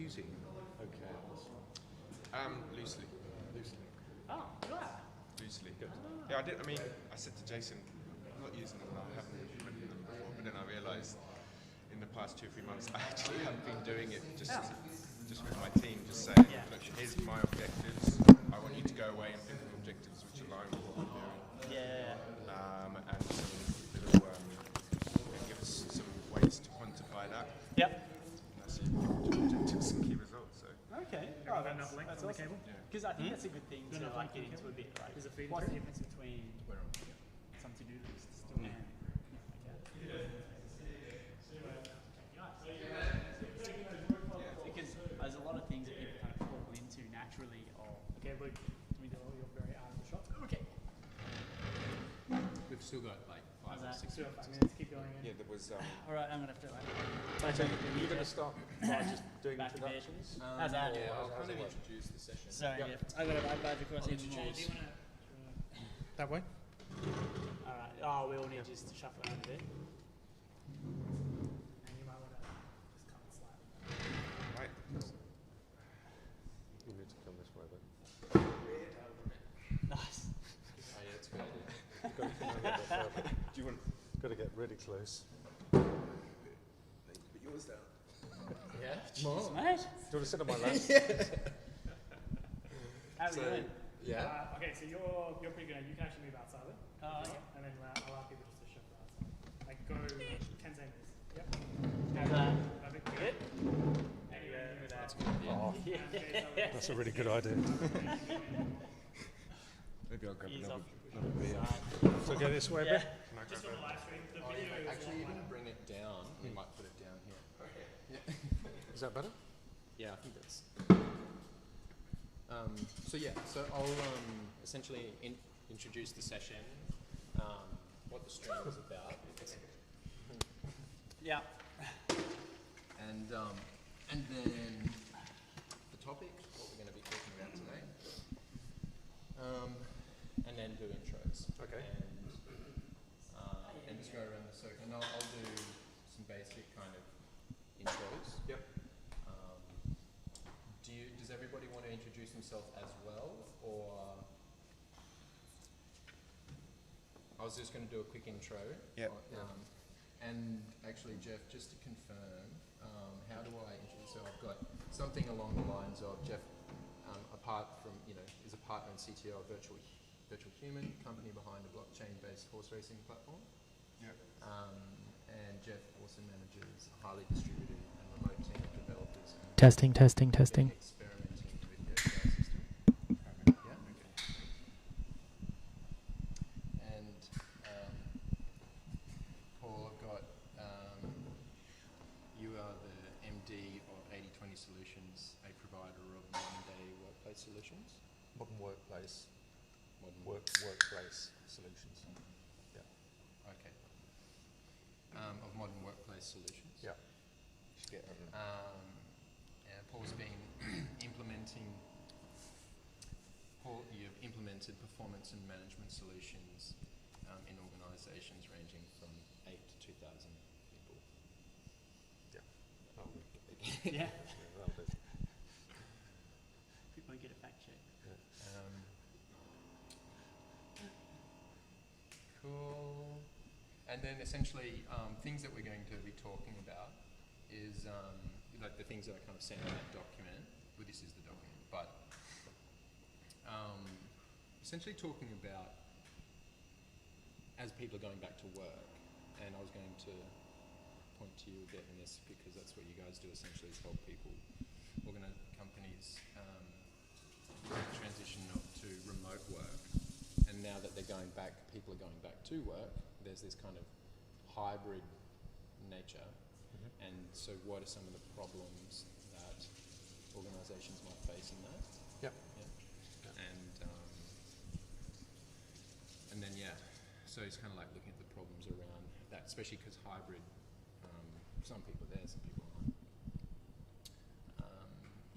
using OKRs? Loosely. Loosely. Oh, you are? Loosely. Good. Yeah, I said to Jason, I'm not using them, I haven't written them before, but then I realised in the past 2 or 3 months I actually have been doing it just with my team, just saying, look, here's my objectives, I want you to go away and think of objectives which align with what we're doing. And some little, give us some ways to quantify that. Yep. And that's objectives and key results. So. Okay. Oh, enough length on the cable? Because I think that's a good thing to like get into a bit, right? Is it feeding What's the through? difference between some to-do lists and because there's a lot of things that people kind of fall into naturally. Okay, Luke, can we do all your very out of the shot? Okay. We've still got like 5 or 6 Still minutes. 5 minutes, keep going in. Yeah, there was. All right, I'm gonna have to like So you're going to start by just doing Back to bed. introductions? How's that? Yeah, I'll How's kind it of work? introduce the session. Sorry, Yep. yeah. I'm gonna badge across I'll even more. introduce. Do you wanna That way? all right. Oh, we all need just to shuffle out a bit. And you might want to just come slightly. Right. You need to come this way then. Nice. Oh, yeah, that's a good idea. You've got to come a little bit further. Do you want Got to get really close. put yours down? Yeah? Jeez, mate. Do you want to sit on my lap? How are we doing? Yeah? Okay, so you're pretty good. You can actually move outside of it. Oh, yeah. And then I'll allow people just to shuffle outside. Like go 10 centimeters. Yep. How's that? Perfect. Good? And you move that. That's a good idea. Oh, Yeah. that's a really good idea. Maybe I'll grab Ease another off. beer. So go this way a Yeah. bit. Can I Just grab on the live stream, the Oh, video yeah. is Actually, you online. didn't bring it down. We might put it down here. Is that better? Yeah, I think that's. So I'll essentially introduce the session, what the stream is about, Yeah. and then the topic, what we're going to be talking about today, and then do intros. Okay. And just go around the circle. And I'll do some basic kind of intros. Yep. Does everybody want to introduce themselves as well, or I was just going to do a quick intro. Yep. And actually, Jeff, just to confirm, how do I introduce? So I've got something along the lines of Jeff, apart from is a partner and CTO of Virtual Human, company behind a blockchain-based horse racing platform. Yep. And Jeff also manages a highly distributed and remote team of developers. And Testing. experimenting with the OKR system. Yeah? And Paul, I've got, you are the MD of 80/20 Solutions, a provider of modern-day workplace solutions. Modern workplace. Modern Workplace solutions. Yeah. Okay. Of modern workplace solutions. Yeah. And Paul's been you've implemented performance and management solutions in organisations ranging from 8 to 2,000 people. Yeah. That'll do. Yeah. That'll do. People get a fact check. Cool. And then essentially, things that we're going to be talking about is like the things that I kind of sent in that document. Well, this is the document, but essentially talking about as people are going back to work, and I was going to point to you a bit in this because that's what you guys do essentially, is help people, companies transition to remote work. And now that they're going back, people are going back to work, there's this kind of hybrid nature. And so what are some of the problems that organisations might face in that? Yep. And then so it's kind of like looking at the problems around that, especially because hybrid, some people are there, some people aren't.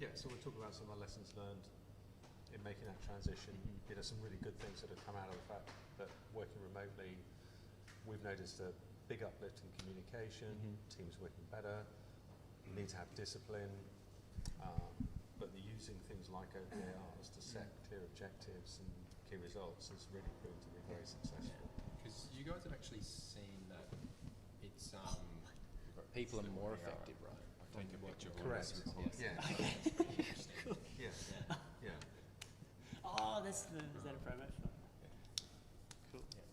Yeah, so we'll talk about some of the lessons learned in making that transition. Some really good things that have come out of the fact that working remotely, we've noticed a big uplift in communication, teams working better, you need to have discipline, But using things like OKRs to set clear objectives and key results has really proved to be very successful. Because you guys have actually seen that it's people are more effective, right? I take it what you're Correct. Yes. Yeah. Yeah. Oh, is that a promo for? Cool. Yeah,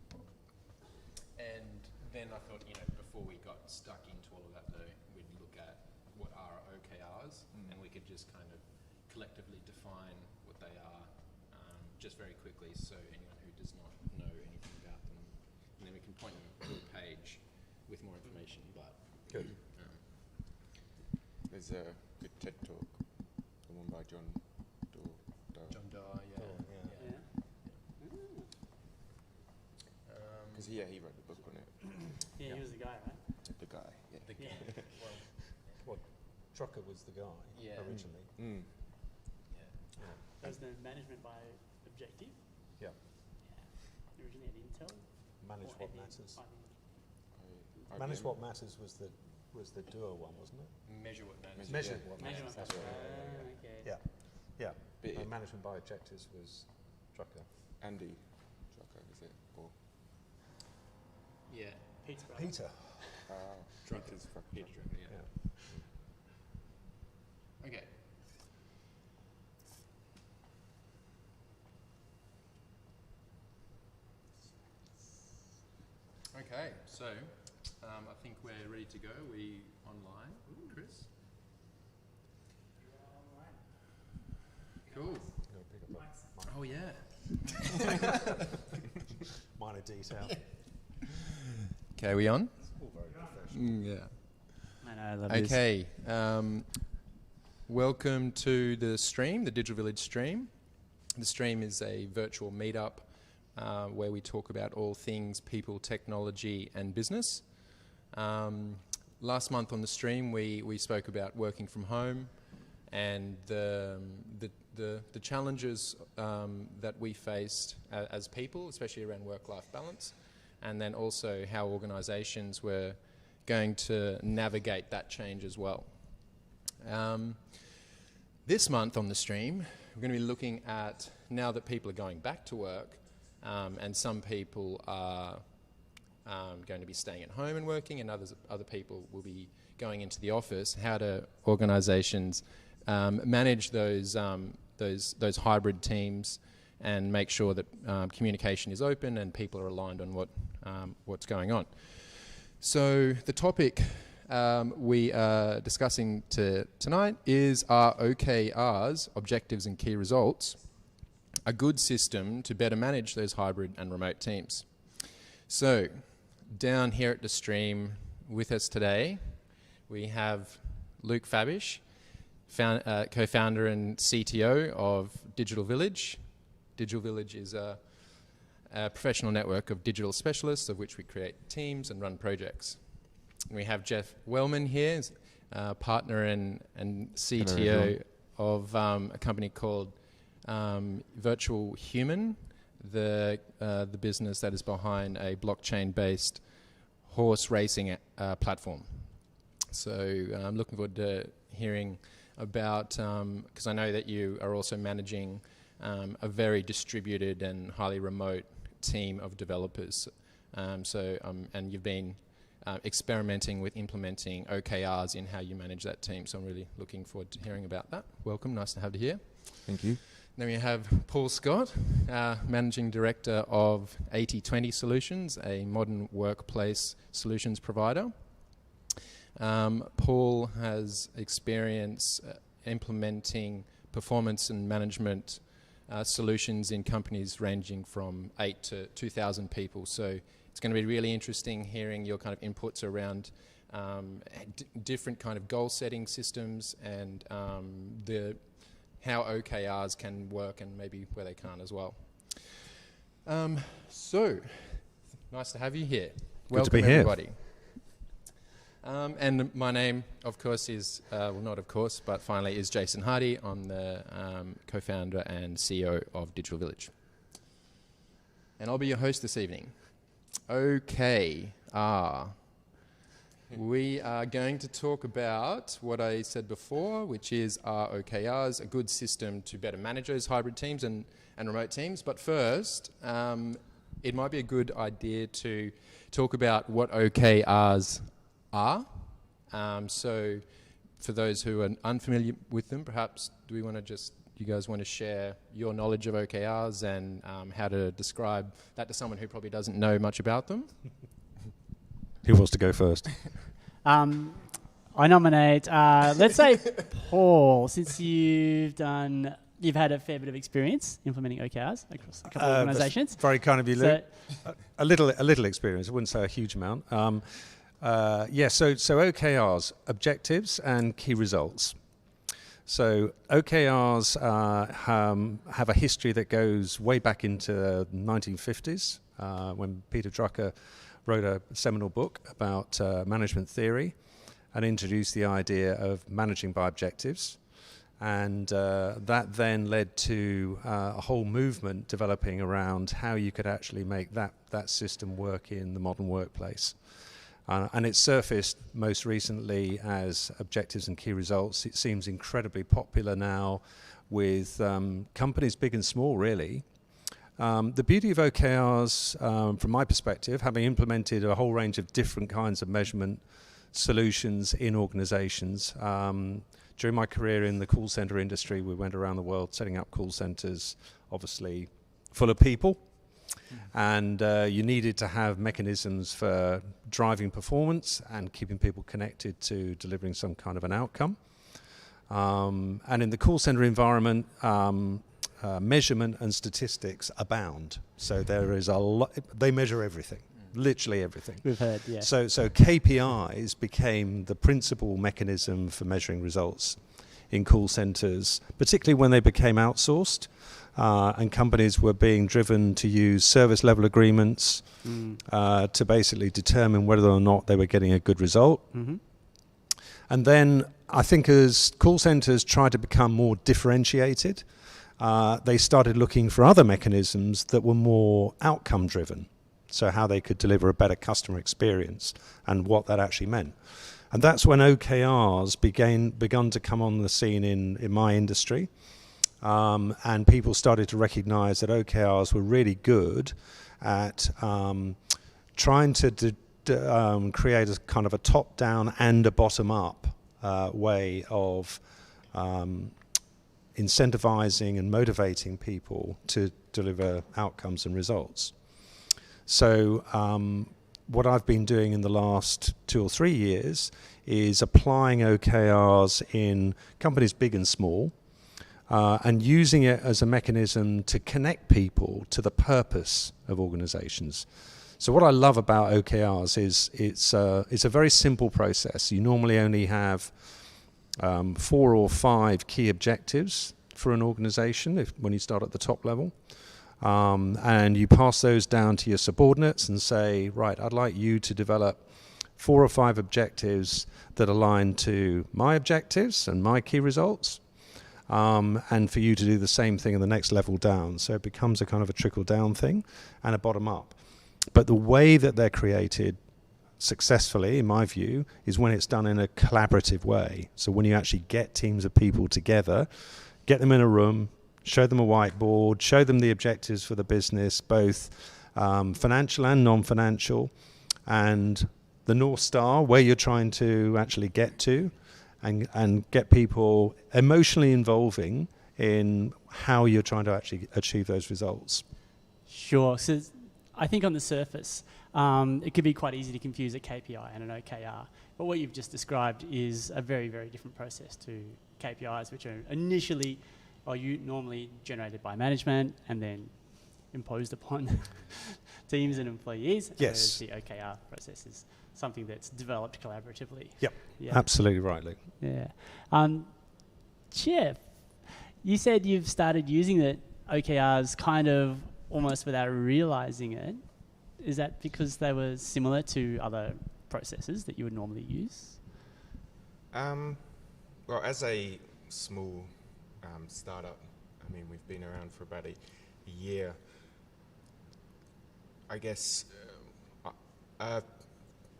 cool. And then I thought, before we got stuck into all of that though, we'd look at what are OKRs, and we could just kind of collectively define what they are, just very quickly, so anyone who does not know anything about them, and then we can point them to a page with more information. But Good. There's a good TED talk, the one by John Doe. John Doe, yeah. Yeah. Because he wrote the book on it. Yeah, he was the guy, right? The guy, yeah. The Yeah. well, Trucker was the guy Yeah. originally. Mm. yeah. That was the management by objective. Yeah. Yeah. Originally at Intel. Manage or what at matters. IBM. Manage what matters was the doer one, wasn't it? Measure what matters. Measure Yeah. what Measurement. matters. That's right. Okay. Yeah. Yeah. But And management by objectives was Trucker. Andy Drucker, is it? Or Yeah. Pete's brother. Peter. Peter's Peter Drucker, yeah. Okay. Okay, so I think we're ready to go. We online, Chris? Cool. Go pick up a Oh yeah. minor detail. Okay, we on? All very professional. Yeah. I know, I love this. Okay. Welcome to the stream, the Digital Village stream. The stream is a virtual meetup where we talk about all things people, technology, and business. Last month on the stream, we spoke about working from home and the challenges that we faced as people, especially around work-life balance, and then also how organisations were going to navigate that change as well. This month on the stream, we're going to be looking at, now that people are going back to work, and some people are going to be staying at home and working, and other people will be going into the office, how do organisations manage those hybrid teams and make sure that communication is open and people are aligned on what's going on. So the topic we are discussing tonight is, are OKRs, objectives and key results, a good system to better manage those hybrid and remote teams? So down here at the stream with us today, we have Luke Fabish, co-founder and CTO of Digital Village. Digital Village is a professional network of digital specialists of which we create teams and run projects. We have Jeff Wellman here, partner and CTO of a company called Virtual Human, the business that is behind a blockchain-based horse racing platform. So I'm looking forward to hearing about, because I know that you are also managing a very distributed and highly remote team of developers. And you've been experimenting with implementing OKRs in how you manage that team. So I'm really looking forward to hearing about that. Welcome, nice to have you here. Thank you. Then we have Paul Scott, Managing Director of 80/20 Solutions, a modern workplace solutions provider. Paul has experience implementing performance and management solutions in companies ranging from 8 to 2,000 people. So it's going to be really interesting hearing your kind of inputs around different kind of goal setting systems and how OKRs can work and maybe where they can't as well. So, nice to have you here. Welcome, to be here. everybody. And my name, of course, is, well, not of course, but finally is Jason Hardy. I'm the co-founder and CEO of Digital Village. And I'll be your host this evening. Okay, are. We are going to talk about what I said before, which is, are OKRs a good system to better manage those hybrid teams and remote teams? But first, it might be a good idea to talk about what OKRs are. So for those who are unfamiliar with them, perhaps you guys want to share your knowledge of OKRs and how to describe that to someone who probably doesn't know much about them? Who wants to go first? I nominate, let's say Paul, since you've had a fair bit of experience implementing OKRs across a couple of organisations. Very kind of you, Luke. A little experience. I wouldn't say a huge amount. So OKRs, objectives and key results. So OKRs have a history that goes way back into the 1950s when Peter Drucker wrote a seminal book about management theory and introduced the idea of managing by objectives. And that then led to a whole movement developing around how you could actually make that system work in the modern workplace. And it surfaced most recently as objectives and key results. It seems incredibly popular now with companies big and small, really. The beauty of OKRs, from my perspective, having implemented a whole range of different kinds of measurement solutions in organizations. During my career in the call center industry, we went around the world setting up call centers, obviously full of people. And you needed to have mechanisms for driving performance and keeping people connected to delivering some kind of an outcome. And in the call center environment, measurement and statistics abound. So there is a lot, they measure everything, literally everything. We've heard, yeah. So KPIs became the principal mechanism for measuring results in call centers, particularly when they became outsourced. And companies were being driven to use service level agreements to basically determine whether or not they were getting a good result. Mm-hmm. And then I think as call centers tried to become more differentiated, they started looking for other mechanisms that were more outcome driven. So how they could deliver a better customer experience and what that actually meant. And that's when OKRs begun to come on the scene in my industry. And people started to recognize that OKRs were really good at trying to create a kind of a top-down and a bottom-up way of incentivizing and motivating people to deliver outcomes and results. So what I've been doing in the last 2 or 3 years is applying OKRs in companies big and small, and using it as a mechanism to connect people to the purpose of organizations. So what I love about OKRs is it's a very simple process. You normally only have 4 or 5 key objectives for an organization when you start at the top level. And you pass those down to your subordinates and say, right, I'd like you to develop 4 or 5 objectives that align to my objectives and my key results. And for you to do the same thing in the next level down. So it becomes a kind of a trickle-down thing and a bottom-up. But the way that they're created successfully, in my view, is when it's done in a collaborative way. So when you actually get teams of people together, get them in a room, show them a whiteboard, show them the objectives for the business, both financial and non-financial, and the North Star, where you're trying to actually get to, and get people emotionally involving in how you're trying to actually achieve those results. Sure. So I think on the surface, it could be quite easy to confuse a KPI and an OKR. But what you've just described is a very, very different process to KPIs, which are initially normally generated by management and then imposed upon teams and employees. Yes. Whereas the OKR process is something that's developed collaboratively. Yep. Yeah. Absolutely right, Luke. Yeah. Jeff, you said you've started using the OKRs kind of almost without realizing it. Is that because they were similar to other processes that you would normally use? Well, as a small startup, I mean, we've been around for about a year. I guess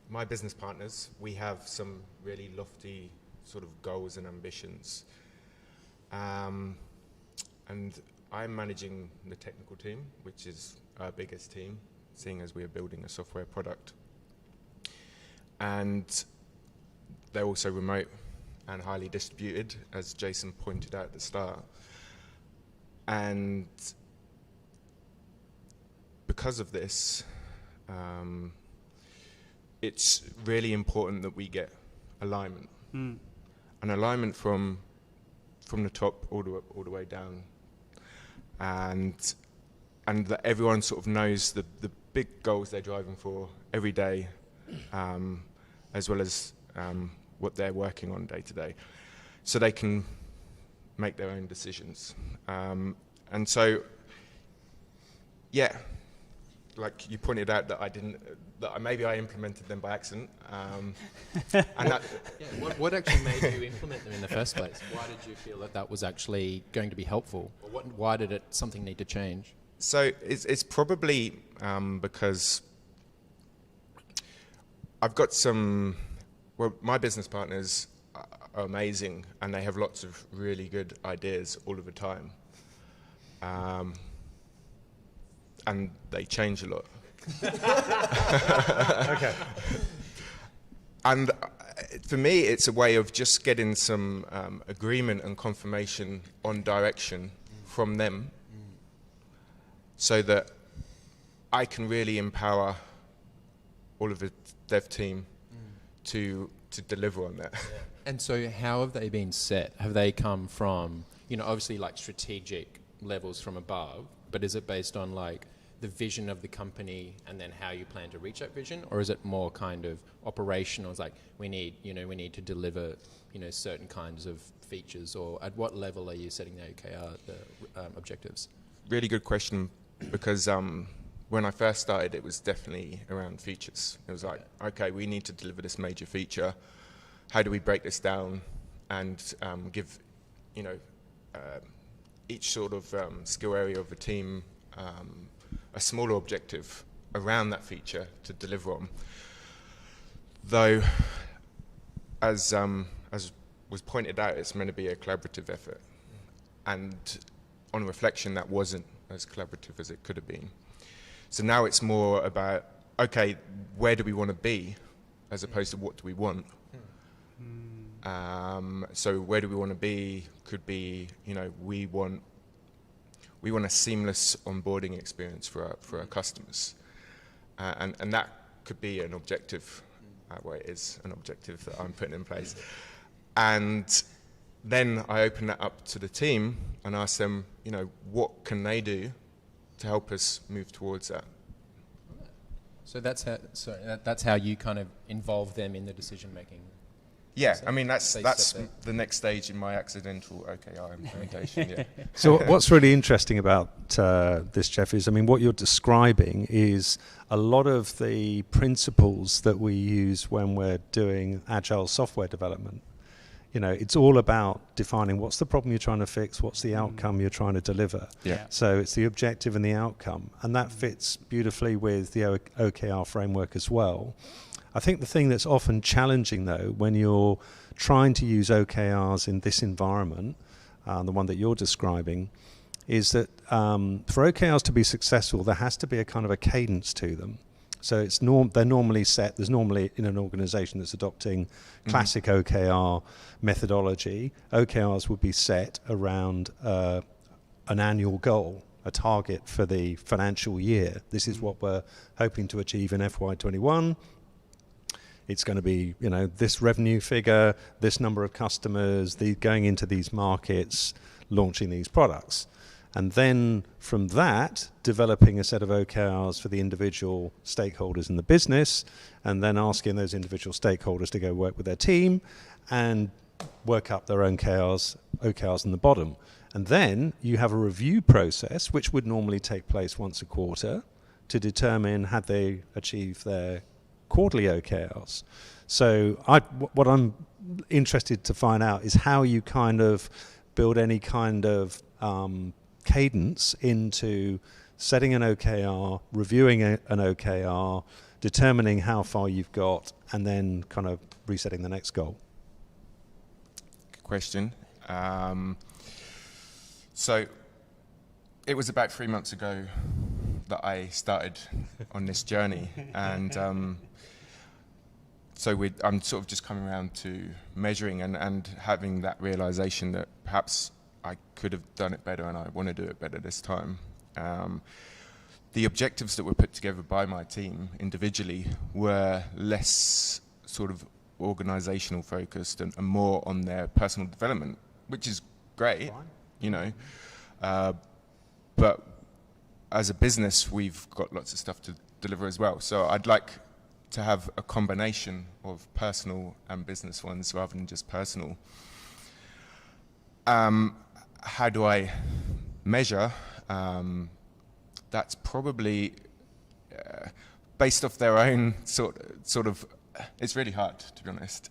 my business partners, we have some really lofty sort of goals and ambitions. And I'm managing the technical team, which is our biggest team, seeing as we are building a software product. And they're also remote and highly distributed, as Jason pointed out at the start. And because of this, it's really important that we get alignment. An alignment from the top all the way down, and that everyone sort of knows the big goals they're driving for every day, as well as what they're working on day to day, so they can make their own decisions. And so, yeah, like you pointed out that maybe I implemented them by accident. And that what actually made you implement them in the first place? Why did you feel that was actually going to be helpful? Or why did something need to change? So it's probably because I've got my business partners are amazing, and they have lots of really good ideas all of the time. And they change a lot. Okay. And for me, it's a way of just getting some agreement and confirmation on direction from them, so that I can really empower all of the dev team to deliver on that. Yeah. And so how have they been set? Have they come from, obviously like strategic levels from above, but is it based on like the vision of the company and then how you plan to reach that vision? Or is it more kind of operational? It's like we need to deliver, certain kinds of features, or at what level are you setting the OKR, the objectives? Really good question, because when I first started, it was definitely around features. It was like, okay, we need to deliver this major feature. How do we break this down and give, each sort of skill area of the team a smaller objective around that feature to deliver on? Though, as was pointed out, it's meant to be a collaborative effort. And on reflection, that wasn't as collaborative as it could have been. So now it's more about, okay, where do we want to be, as opposed to what do we want? So where do we want to be could be, we want a seamless onboarding experience for our customers. And that could be an objective. Well, it is an objective that I'm putting in place. And then I open that up to the team and ask them, what can they do to help us move towards that? So that's how you kind of involve them in the decision making. Yeah, I mean that's the next stage in my accidental OKR implementation. Yeah. So what's really interesting about this, Jeff, is what you're describing is a lot of the principles that we use when we're doing agile software development. It's all about defining what's the problem you're trying to fix, what's the outcome you're trying to deliver. Yeah. So it's the objective and the outcome, and that fits beautifully with the OKR framework as well. I think the thing that's often challenging, though, when you're trying to use OKRs in this environment, the one that you're describing, is that for OKRs to be successful, there has to be a kind of a cadence to them. So they're normally set. There's normally, in an organization that's adopting classic OKR methodology, OKRs would be set around an annual goal, a target for the financial year. This is what we're hoping to achieve in FY21. It's going to be, this revenue figure, this number of customers, going into these markets, launching these products. And then from that, developing a set of OKRs for the individual stakeholders in the business, and then asking those individual stakeholders to go work with their team and work up their own OKRs in the bottom. And then you have a review process, which would normally take place once a quarter, to determine had they achieved their quarterly OKRs. So what I'm interested to find out is how you kind of build any kind of cadence into setting an OKR, reviewing an OKR, determining how far you've got, and then kind of resetting the next goal. Good question. So it was about 3 months ago that I started on this journey, and I'm sort of just coming around to measuring and having that realization that perhaps I could have done it better, and I want to do it better this time. The objectives that were put together by my team individually were less sort of organizational focused and more on their personal development, which is great, you know. But as a business, we've got lots of stuff to deliver as well. So I'd like to have a combination of personal and business ones rather than just personal. How do I measure? That's probably based off their own sort of. It's really hard, to be honest,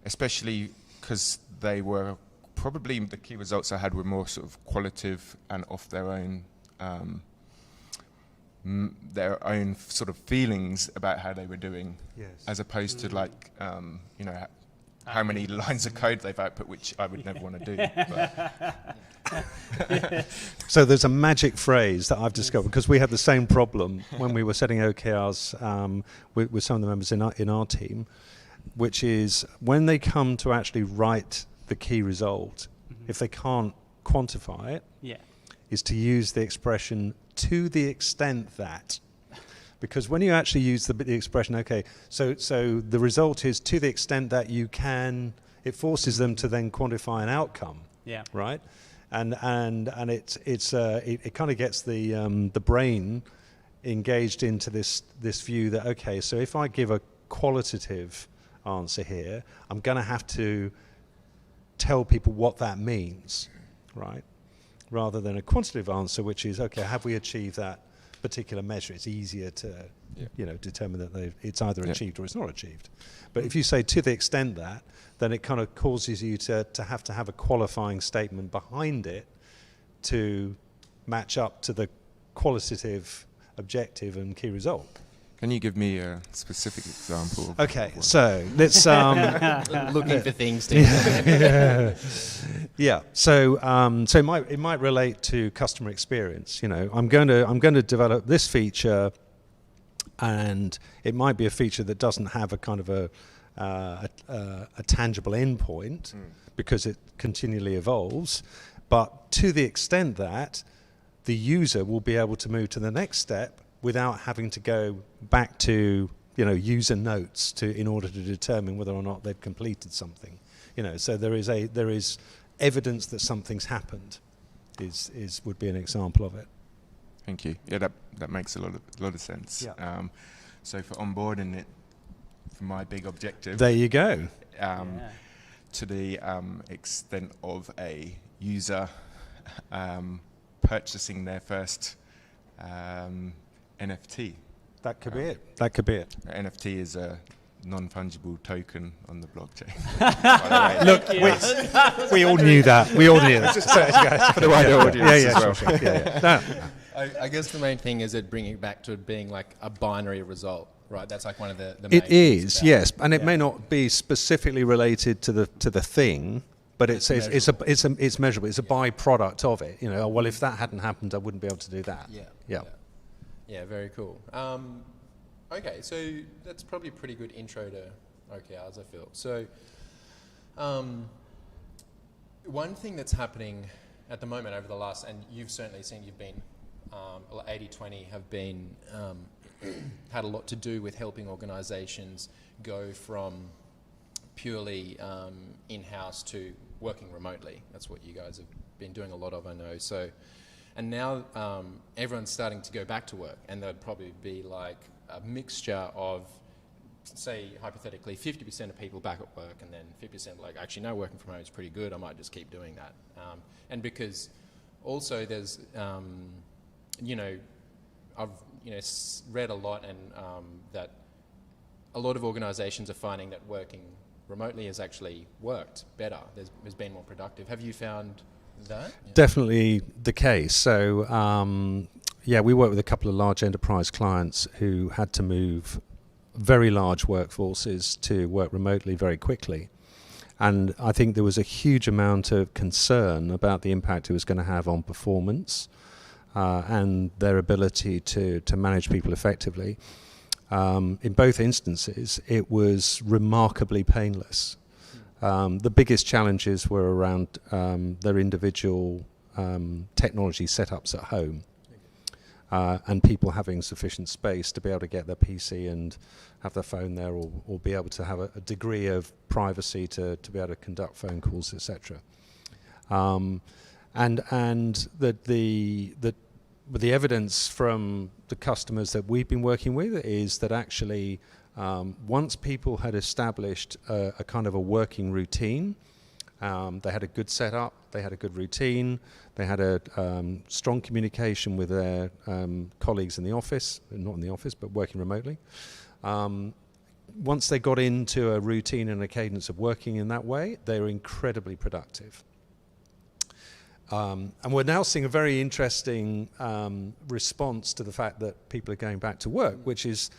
especially because they were probably the key results I had were more sort of qualitative and off their own sort of feelings about how they were doing, as opposed to like you know, how many lines of code they've output, which I would never want to do. But So there's a magic phrase that I've discovered, because we had the same problem when we were setting OKRs with some of the members in our team, which is when they come to actually write the key result, if they can't quantify it, is to use the expression "to the extent that." Because when you actually use the expression, okay, so the result is to the extent that you can, it forces them to then quantify an outcome, right? And it kind of gets the brain engaged into this view that, okay, so if I give a qualitative answer here, I'm going to have to tell people what that means, right? Rather than a quantitative answer, which is, okay, have we achieved that particular measure? It's easier to determine that it's either achieved or it's not achieved. But if you say to the extent that, then it kind of causes you to have a qualifying statement behind it to match up to the qualitative objective and key result. can you give me a specific example? Okay, so let's looking for things to So it might relate to customer experience. You know, I'm going to develop this feature, and it might be a feature that doesn't have a kind of a tangible endpoint because it continually evolves. But to the extent that the user will be able to move to the next step without having to go back to user notes in order to determine whether or not they've completed something. So there is evidence that something's happened. Would be an example of it. Thank you. Yeah, that makes a lot of sense. Yeah. So for onboarding it, for my big objective. There you go. To the extent of a user purchasing their first NFT. That could be it. That could be it. NFT is a non-fungible token on the blockchain. By the way. Look, we all knew that. We all knew that. For the wider audience as well. Sure. No. I guess the main thing is it bringing it back to it being like a binary result, right? That's like one of the main It is, about yes, and it may not be specifically related to the thing, but it's measurable. It's measurable. It's a byproduct of it. Well, if that hadn't happened, I wouldn't be able to do that. Yeah, very cool. Okay, so that's probably a pretty good intro to OKRs, I feel. So one thing that's happening at the moment over the last, and you've certainly seen, you've been 80/20 have been had a lot to do with helping organisations go from purely in-house to working remotely. That's what you guys have been doing a lot of, I know. So, and now everyone's starting to go back to work, and there'd probably be like a mixture of, say, hypothetically, 50% of people back at work, and then 50% like, actually, no, working from home is pretty good. I might just keep doing that. And because also there's, I've read a lot, and that a lot of organisations are finding that working remotely has actually worked better. There's been more productive. Have you found that? Definitely the case. So, yeah, we work with a couple of large enterprise clients who had to move very large workforces to work remotely very quickly. And I think there was a huge amount of concern about the impact it was going to have on performance and their ability to manage people effectively. In both instances, it was remarkably painless. The biggest challenges were around their individual technology setups at home. And people having sufficient space to be able to get their PC and have their phone there, or be able to have a degree of privacy to be able to conduct phone calls, etc. And the evidence from the customers that we've been working with is that actually once people had established a kind of a working routine, they had a good setup, they had a good routine, they had a strong communication with their colleagues in the office, not in the office, but working remotely. Once they got into a routine and a cadence of working in that way, they were incredibly productive. And we're now seeing a very interesting response to the fact that people are going back to work, which is,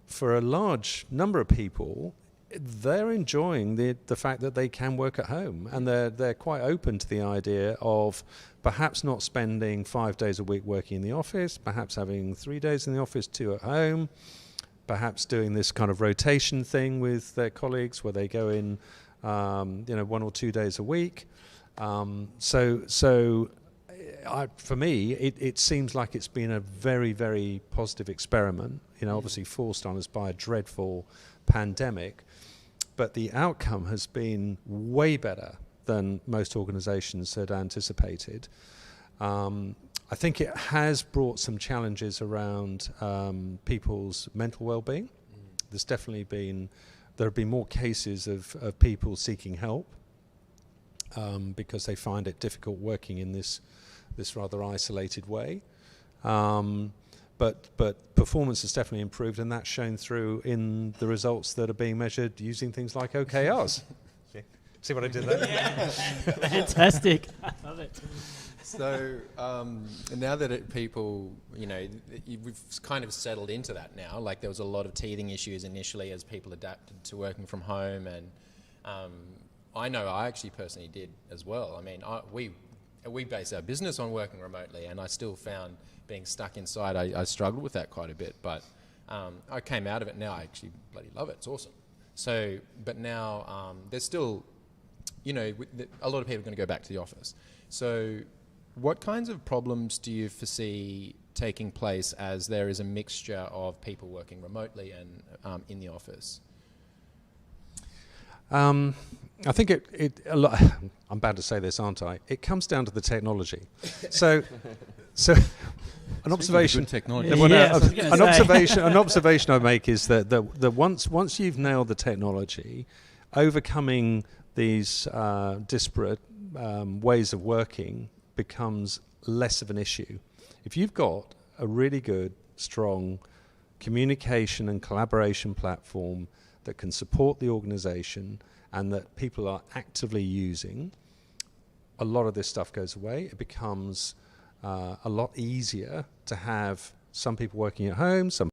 for a large number of people, they're enjoying the fact that they can work at home, and they're quite open to the idea of perhaps not spending 5 days a week working in the office, perhaps having 3 days in the office, 2 at home, perhaps doing this kind of rotation thing with their colleagues where they go in 1 or 2 days a week. For me, it seems like it's been a very, very positive experiment, obviously forced on us by a dreadful pandemic, but the outcome has been way better than most organizations had anticipated. I think it has brought some challenges around people's mental well-being. There have been more cases of people seeking help because they find it difficult working in this rather isolated way. But performance has definitely improved, and that's shown through in the results that are being measured using things like OKRs. See what I did there? Yeah. Fantastic. I love it. So now that people, we've kind of settled into that now. Like, there was a lot of teething issues initially as people adapted to working from home, and I know I actually personally did as well. I mean, we base our business on working remotely, and I still found being stuck inside, I struggled with that quite a bit. But I came out of it now. I actually bloody love it. It's awesome. So, but now there's still, a lot of people are going to go back to the office. So what kinds of problems do you foresee taking place as there is a mixture of people working remotely and in the office? I think I'm bad to say this, aren't I? It comes down to the technology. So an observation. Technology. An observation I make is that once you've nailed the technology, overcoming these disparate ways of working becomes less of an issue. If you've got a really good, strong communication and collaboration platform that can support the organization and that people are actively using, a lot of this stuff goes away. It becomes a lot easier to have some people working at home, some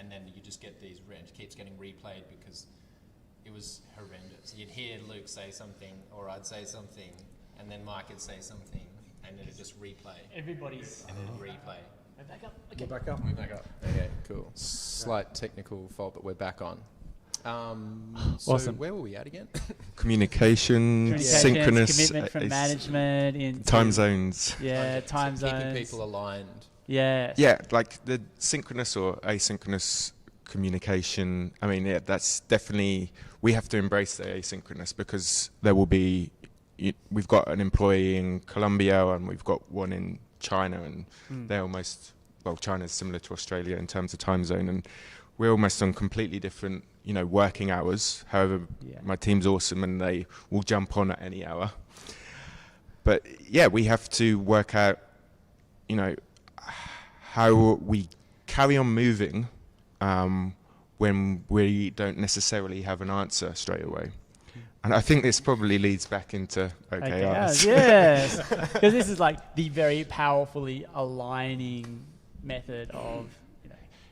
and then you just get these, it keeps getting replayed because it was horrendous. You'd hear Luke say something, or I'd say something, and then Mike would say something, and it'd just replay. Everybody's... And then replay. We're back up. Okay. Back up. We're back up. Okay, cool. Slight technical fault, but we're back on. So Awesome. where were we at again? Communication, synchronous, commitment from management in time zones. Yeah, time so zones. keeping people aligned. Yeah. Yeah, like the synchronous or asynchronous communication. I mean, yeah, that's definitely, we have to embrace the asynchronous because there will be, we've got an employee in Colombia and we've got one in China, and they're almost, well, China's similar to Australia in terms of time zone, and we're almost on completely different, working hours. However, my team's awesome and they will jump on at any hour. But yeah, we have to work out, how we carry on moving when we don't necessarily have an answer straight away. And I think this probably leads back into OKRs. Yes, because this is like the very powerfully aligning method of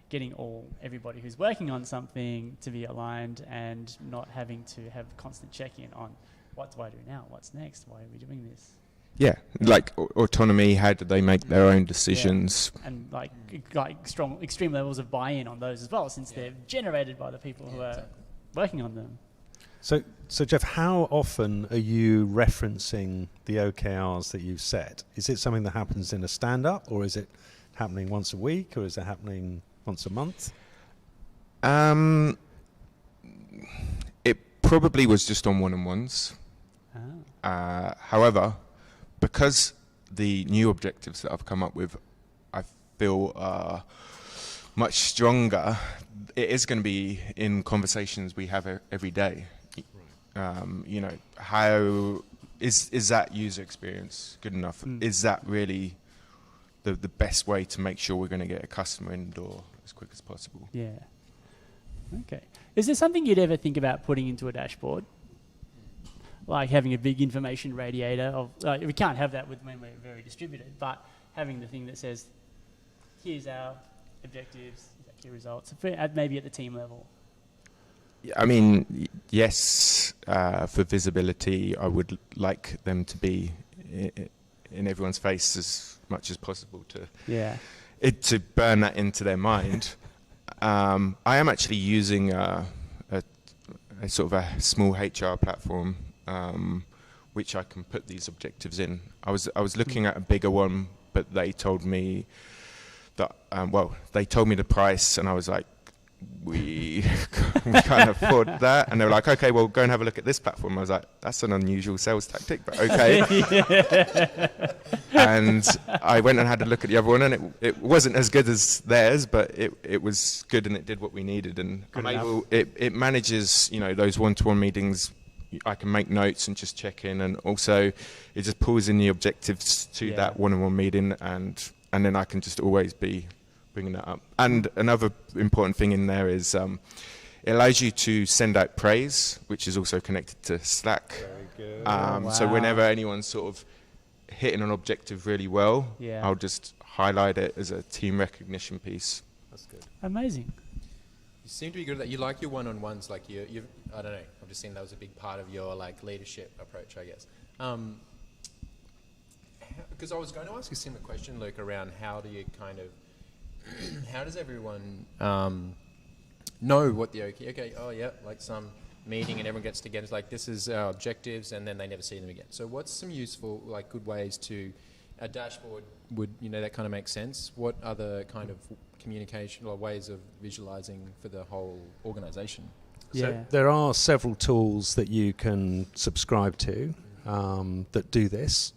getting everybody who's working on something to be aligned and not having to have constant check-in on what do I do now, what's next, why are we doing this? Yeah, like autonomy, how do they make their own decisions? Yeah. And like strong, extreme levels of buy-in on those as well, since they're generated by the people who are working on them. So Jeff, how often are you referencing the OKRs that you've set? Is it something that happens in a stand-up, or is it happening once a week, or is it happening once a month? It probably was just on one-on-ones. However, because the new objectives that I've come up with, I feel are much stronger, it is going to be in conversations we have every day. How is that user experience good enough? Is that really the best way to make sure we're going to get a customer in the door as quick as possible? Yeah. Okay. Is there something you'd ever think about putting into a dashboard? Like having a big information radiator of, we can't have that when we're very distributed, but having the thing that says, here's our objectives, key results, maybe at the team level. I mean, yes, for visibility, I would like them to be in everyone's face as much as possible to burn that into their mind. I am actually using a sort of a small HR platform, which I can put these objectives in. I was looking at a bigger one, but they told me that they told me the price, and I was like, we can't afford that. And they were like, okay, well, go and have a look at this platform. I was like, that's an unusual sales tactic, but okay. And I went and had a look at the other one, and it wasn't as good as theirs, but it was good, and it did what we needed. And it manages, those one-to-one meetings. I can make notes and just check in, and also it just pulls in the objectives to that one-on-one meeting, and then I can just always be bringing that up. And another important thing in there is it allows you to send out praise, which is also connected to Slack. Very good. So whenever anyone's sort of hitting an objective really well, I'll just highlight it as a team recognition piece. That's good. Amazing. You seem to be good at that. You like your one-on-ones, like you. I don't know. I've just seen that was a big part of your leadership approach, I guess. Because I was going to ask a similar question, Luke, around how do you how does everyone know what the like some meeting and everyone gets together, it's like, this is our objectives, and then they never see them again. So what's some useful, good ways to, a dashboard would, that kind of makes sense. What other kind of communication or ways of visualizing for the whole organization? So there are several tools that you can subscribe to that do this.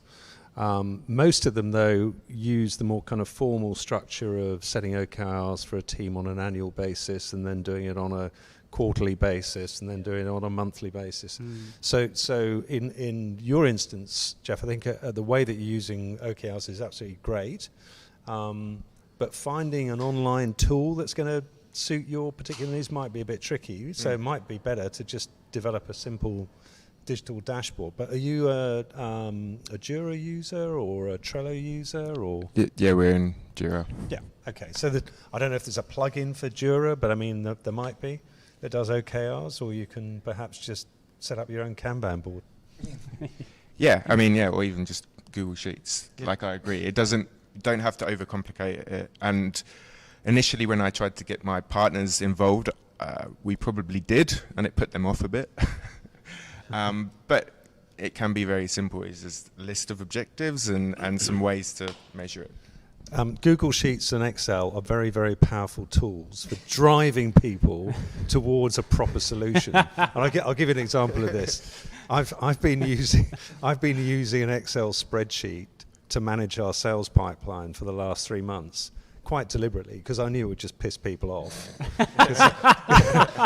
Most of them, though, use the more kind of formal structure of setting OKRs for a team on an annual basis, and then doing it on a quarterly basis, and then doing it on a monthly basis. So in your instance, Jeff, I think the way that you're using OKRs is absolutely great. But finding an online tool that's going to suit your particular needs might be a bit tricky. So it might be better to just develop a simple digital dashboard. But are you a Jira user or a Trello user, or? Yeah, we're in Jira. Yeah. Okay. So I don't know if there's a plugin for Jira, but I mean there might be that does OKRs, or you can perhaps just set up your own Kanban board. Yeah, I mean, yeah, or even just Google Sheets. Yeah. Like, I agree. It don't have to overcomplicate it. And initially, when I tried to get my partners involved, we probably did, and it put them off a bit. But it can be very simple. It's just a list of objectives and some ways to measure it. Google Sheets and Excel are very, very powerful tools for driving people towards a proper solution. And I'll give you an example of this. I've been using an Excel spreadsheet to manage our sales pipeline for the last 3 months, quite deliberately, because I knew it would just piss people off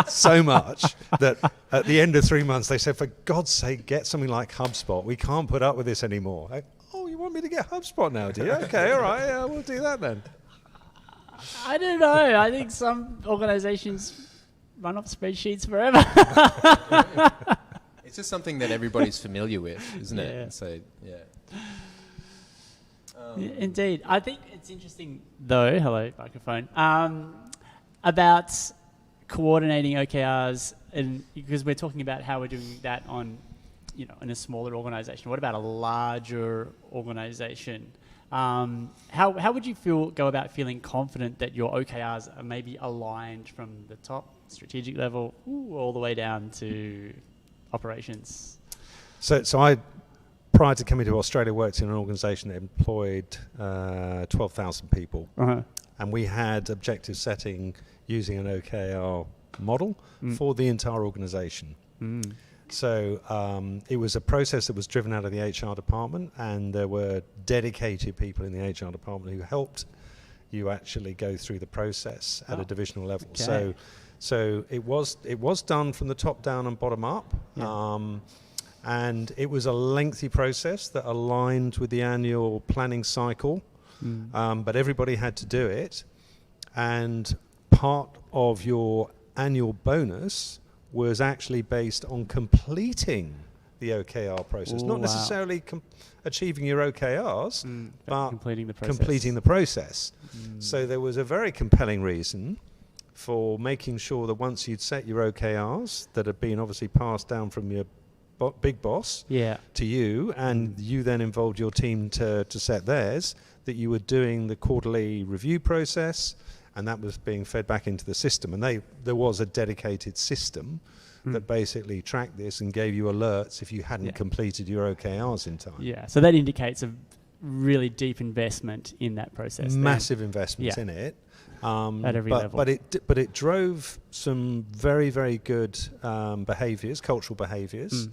so much that at the end of 3 months they said, for God's sake, get something like HubSpot. We can't put up with this anymore. You want me to get HubSpot now, do you? Okay, all right, yeah, we'll do that then. I don't know. I think some organizations run off spreadsheets forever. It's just something that everybody's familiar with, isn't it? Yeah. So, yeah. Indeed. I think it's interesting, though, hello, microphone, about coordinating OKRs, and because we're talking about how we're doing that on, in a smaller organization. What about a larger organization? How would you go about feeling confident that your OKRs are maybe aligned from the top strategic level all the way down to operations? So I, prior to coming to Australia, worked in an organisation that employed 12,000 people, and we had objective setting using an OKR model for the entire organisation. So it was a process that was driven out of the HR department, and there were dedicated people in the HR department who helped you actually go through the process at a divisional level. Okay. So it was done from the top down and bottom up. And it was a lengthy process that aligned with the annual planning cycle, but everybody had to do it. And part of your annual bonus was actually based on completing the OKR process. Not necessarily achieving your OKRs, but completing the process. So there was a very compelling reason for making sure that once you'd set your OKRs that had been obviously passed down from your big boss to you, and you then involved your team to set theirs, that you were doing the quarterly review process, and that was being fed back into the system. And there was a dedicated system that basically tracked this and gave you alerts if you hadn't completed your OKRs in time. Yeah, so that indicates a really deep investment in that process. Massive investments in it. At every level. But it drove some very, very good behaviours, cultural behaviours,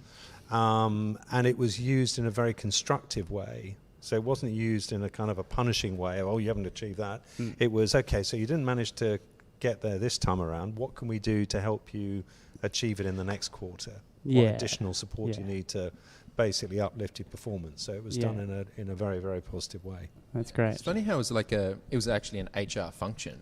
and it was used in a very constructive way. So it wasn't used in a kind of a punishing way, you haven't achieved that. It was, okay, so you didn't manage to get there this time around. What can we do to help you achieve it in the next quarter? What additional support you need to basically uplift your performance? So it was done in a very, very positive way. That's great. It's funny how it was actually an HR function,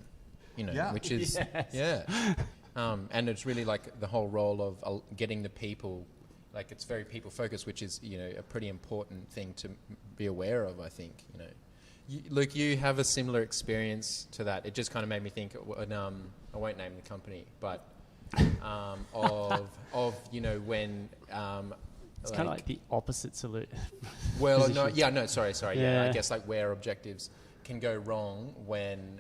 which is, and it's really like the whole role of getting the people, like it's very people focused, which is, a pretty important thing to be aware of, I think, Luke, you have a similar experience to that. It just kind of made me think, I won't name the company, but when... it's kind of like the opposite solution. Well, sorry. I guess like where objectives can go wrong when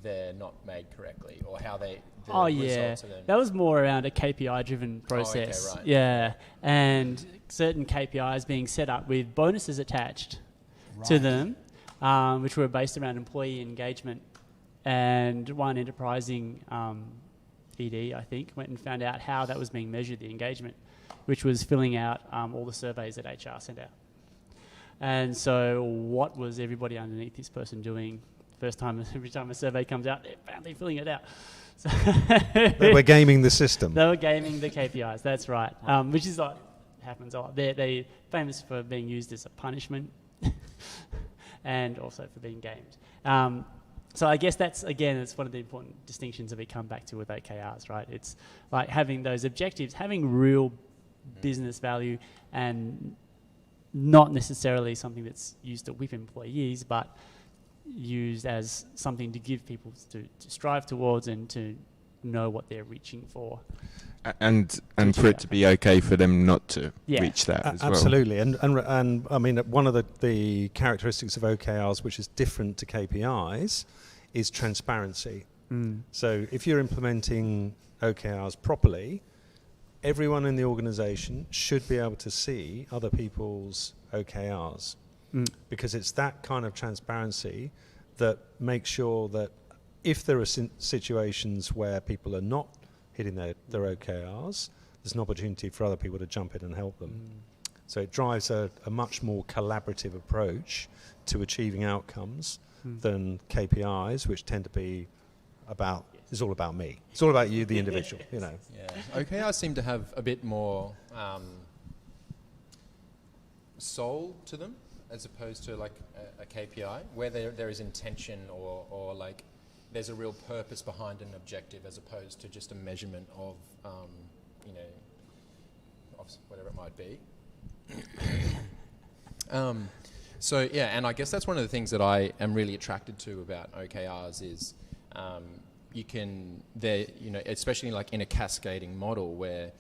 they're not made correctly, or how the results of them. That was more around a KPI-driven process. Oh, okay, right. Yeah, and certain KPIs being set up with bonuses attached to them, which were based around employee engagement. And one enterprising ED, I think, went and found out how that was being measured, the engagement, which was filling out all the surveys that HR sent out. And so what was everybody underneath this person doing? Every time a survey comes out, they're apparently filling it out. So they were gaming the system. They were gaming the KPIs, that's right. Which is like, happens a lot. They're famous for being used as a punishment and also for being gamed. So I guess it's one of the important distinctions that we come back to with OKRs, right? It's like having those objectives, having real business value, and not necessarily something that's used to whip employees, but used as something to give people to strive towards and to know what they're reaching for. And for it to be okay for them not to reach that as well. Absolutely. And I mean, one of the characteristics of OKRs, which is different to KPIs, is transparency. So if you're implementing OKRs properly, everyone in the organization should be able to see other people's OKRs, because it's that kind of transparency that makes sure that if there are situations where people are not hitting their OKRs, there's an opportunity for other people to jump in and help them. So it drives a much more collaborative approach to achieving outcomes than KPIs, which tend to be it's all about me. It's all about you, the individual, you know. Yeah. OKRs seem to have a bit more soul to them, as opposed to like a KPI, where there is intention or like there's a real purpose behind an objective, as opposed to just a measurement of, of whatever it might be. So yeah, and I guess that's one of the things that I am really attracted to about OKRs is especially like in a cascading model where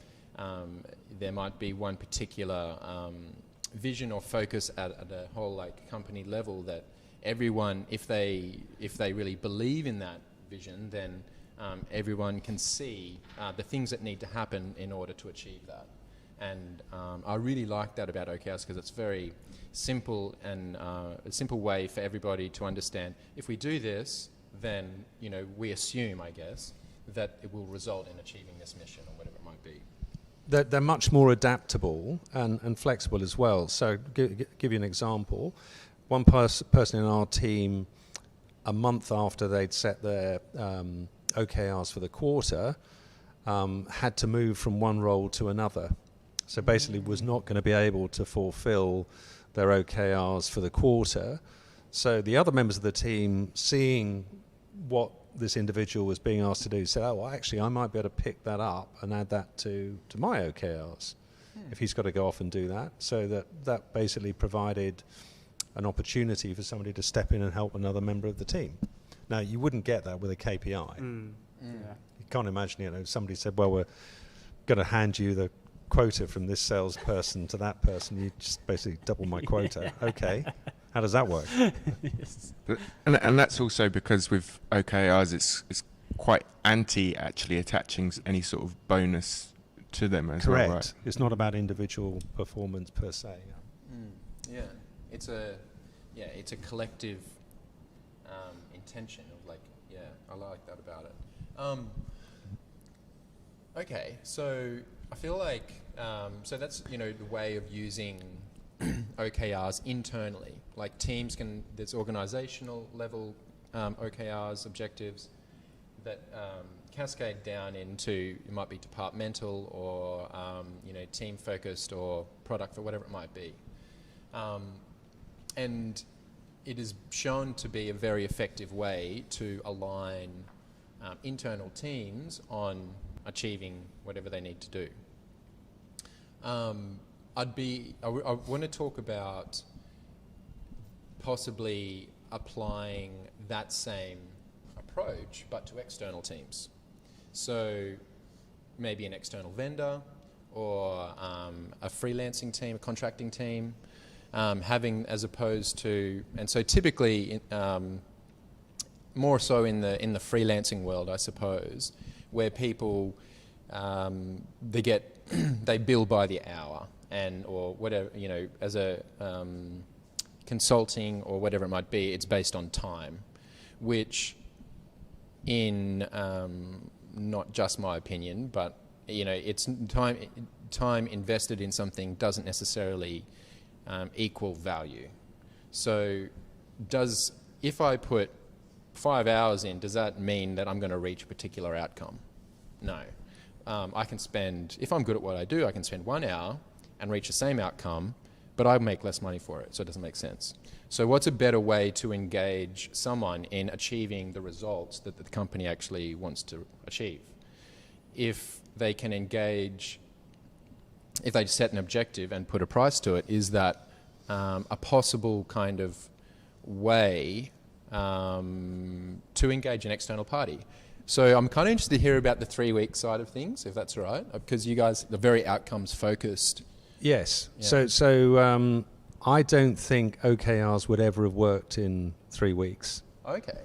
there might be one particular vision or focus at a whole like company level that everyone, if they really believe in that vision, then everyone can see the things that need to happen in order to achieve that. And I really like that about OKRs because it's very simple and a simple way for everybody to understand. If we do this, then we assume, I guess, that it will result in achieving this mission or whatever it might be. They're much more adaptable and flexible as well. So give you an example. One person in our team, a month after they'd set their OKRs for the quarter, had to move from one role to another. So basically was not going to be able to fulfill their OKRs for the quarter. So the other members of the team, seeing what this individual was being asked to do, said, oh, well, actually, I might be able to pick that up and add that to my OKRs if he's got to go off and do that. So that basically provided an opportunity for somebody to step in and help another member of the team. Now, you wouldn't get that with a KPI. You can't imagine, somebody said, well, we're going to hand you the quota from this salesperson to that person. You just basically double my quota. Okay. How does that work? Yes. And that's also because with OKRs, it's quite anti actually attaching any sort of bonus to them as Correct. well, right? It's not about individual performance per se. Yeah, it's a collective intention of like, I like that about it. Okay, so I feel like so that's the way of using OKRs internally. Like teams there's organizational level OKRs, objectives that cascade down into, it might be departmental or team focused or product or whatever it might be. And it is shown to be a very effective way to align internal teams on achieving whatever they need to do. I want to talk about possibly applying that same approach, but to external teams. So maybe an external vendor or a freelancing team, a contracting team, having as opposed to, and so typically more so in the freelancing world, I suppose, where people they bill by the hour or whatever, as a consulting or whatever it might be, it's based on time, which in not just my opinion, but it's time invested in something doesn't necessarily equal value. So if I put 5 hours in, does that mean that I'm going to reach a particular outcome? No. I can spend, if I'm good at what I do, I can spend 1 hour and reach the same outcome, but I make less money for it, so it doesn't make sense. So what's a better way to engage someone in achieving the results that the company actually wants to achieve? If they can engage, if they set an objective and put a price to it, is that a possible kind of way to engage an external party? So I'm kind of interested to hear about the 3-week side of things, if that's all right, because you guys are very outcomes focused. Yes. Yeah. So I don't think OKRs would ever have worked in 3 weeks. Okay.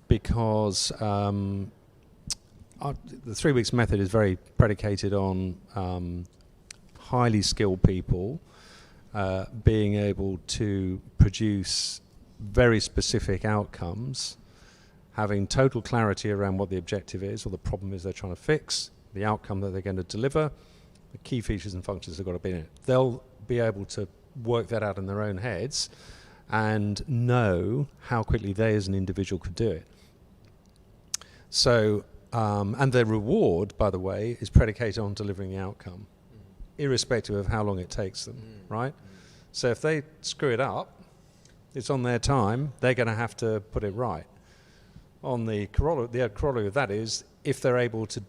Because the 3 weeks method is very predicated on highly skilled people being able to produce very specific outcomes, having total clarity around what the objective is or the problem is they're trying to fix, the outcome that they're going to deliver, the key features and functions that have got to be in it. They'll be able to work that out in their own heads and know how quickly they as an individual could do it. So, and their reward, by the way, is predicated on delivering the outcome, irrespective of how long it takes them, right? So if they screw it up, it's on their time, they're going to have to put it right. On the corollary of that is, if they're able to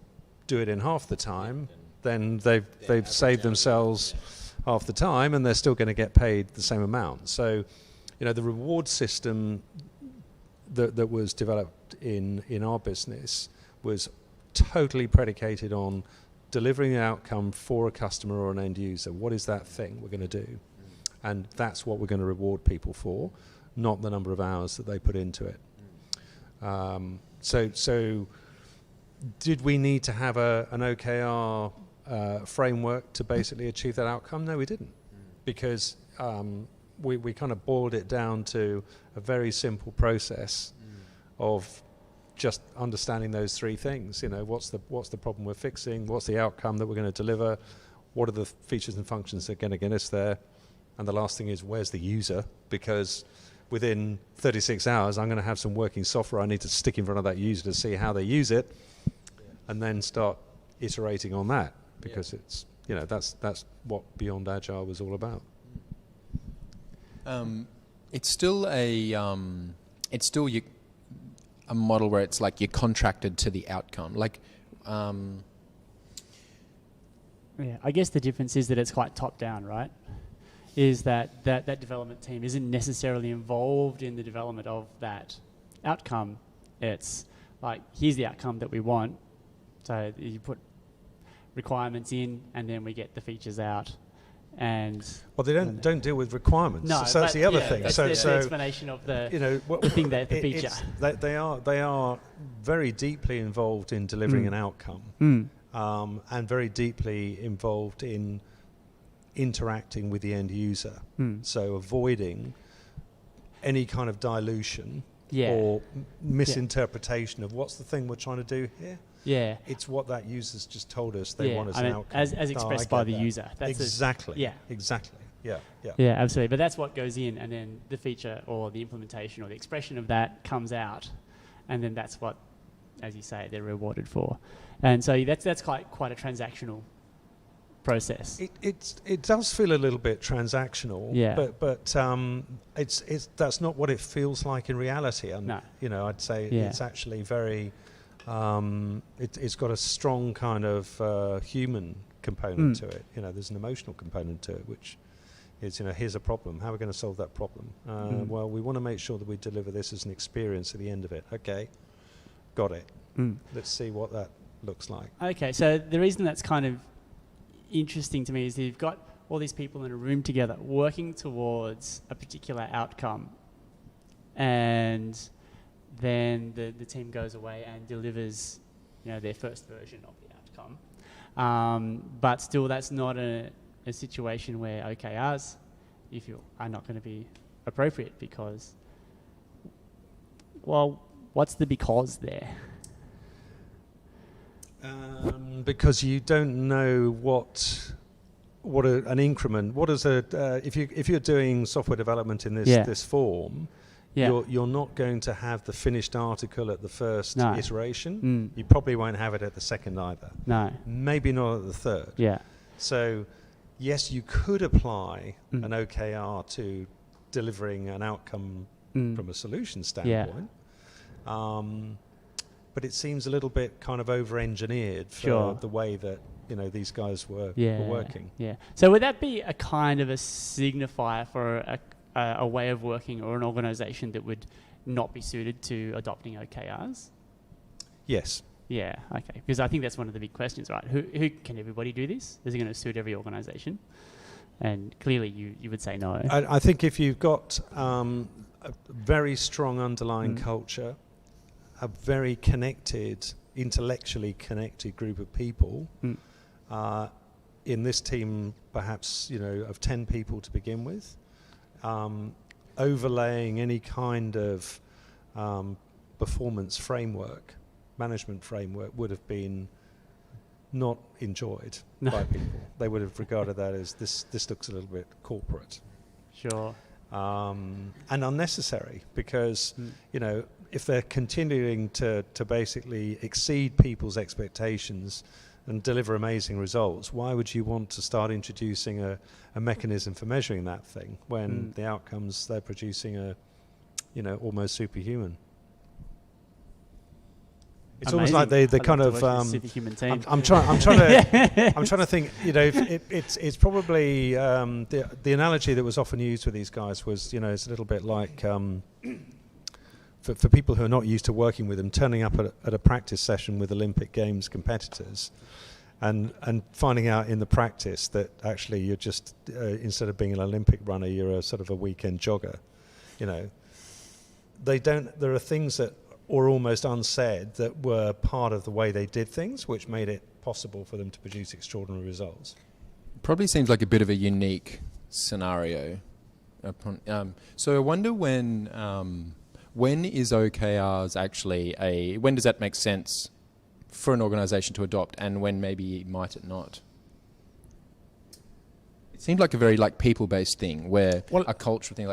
do it in half the time, then they've saved themselves half the time, and they're still going to get paid the same amount. So, the reward system that was developed in our business was totally predicated on delivering the outcome for a customer or an end user. What is that thing we're going to do? And that's what we're going to reward people for, not the number of hours that they put into it. So did we need to have an OKR framework to basically achieve that outcome? No, we didn't, because we kind of boiled it down to a very simple process of just understanding those 3 things. What's the problem we're fixing? What's the outcome that we're going to deliver? What are the features and functions that are going to get us there? And the last thing is, where's the user? Because within 36 hours, I'm going to have some working software I need to stick in front of that user to see how they use it, and then start iterating on that, because it's, that's what Beyond Agile was all about. It's still a model where it's like you're contracted to the outcome. Like, I guess the difference is that it's quite top down, right? Is that development team isn't necessarily involved in the development of that outcome. It's like, here's the outcome that we want. So you put requirements in, and then we get the features out. And they don't deal with requirements. No, so that's the other thing. That's the explanation of the thing that the feature. They are very deeply involved in delivering an outcome, and very deeply involved in interacting with the end user. So avoiding any kind of dilution or misinterpretation of what's the thing we're trying to do here. Yeah, it's what that user's just told us they want as an outcome, as expressed by the user. That's exactly. Exactly. Yeah. Absolutely. But that's what goes in, and then the feature or the implementation or the expression of that comes out, and then that's what, as you say, they're rewarded for. And so that's quite a transactional process. It does feel a little bit transactional. But it's that's not what it feels like in reality. And I'd say it's actually very. It's got a strong kind of human component to it. There's an emotional component to it, which is, here's a problem. How are we going to solve that problem? Well, we want to make sure that we deliver this as an experience at the end of it. Okay, got it. Let's see what that looks like. Okay, so the reason that's kind of interesting to me is that you've got all these people in a room together working towards a particular outcome, and then the team goes away and delivers, their first version of the outcome. But still, that's not a situation where OKRs, if you are not going to be appropriate, because, what's the because there? Because you don't know what an increment. What is if you're doing software development in this form. You're not going to have the finished article at the first iteration. You probably won't have it at the second either. No. Maybe not at the third. Yeah. So, yes, you could apply an OKR to delivering an outcome from a solution standpoint. But it seems a little bit kind of over-engineered for the way that these guys were working. Yeah. So would that be a kind of a signifier for a way of working or an organisation that would not be suited to adopting OKRs? Yes. Yeah. Okay. Because I think that's one of the big questions, right? Who can everybody do this? Is it going to suit every organisation? And clearly, you would say no. I think if you've got a very strong underlying culture, a very connected, intellectually connected group of people, in this team, perhaps of 10 people to begin with, overlaying any kind of performance framework, management framework, would have been not enjoyed by people. They would have regarded that as this looks a little bit corporate. Sure. And unnecessary, because if they're continuing to basically exceed people's expectations and deliver amazing results, why would you want to start introducing a mechanism for measuring that thing when the outcomes they're producing are almost superhuman? It's Amazing. almost like they kind of. I'm trying to think. It's probably the analogy that was often used with these guys was it's a little bit like for people who are not used to working with them, turning up at a practice session with Olympic Games competitors, and finding out in the practice that actually you're just instead of being an Olympic runner, you're a sort of a weekend jogger. They don't. There are things that or almost unsaid that were part of the way they did things, which made it possible for them to produce extraordinary results. Probably seems like a bit of a unique scenario. So I wonder when is OKRs actually when does that make sense for an organisation to adopt, and when maybe might it not? It seemed like a very people-based thing, where a cultural thing,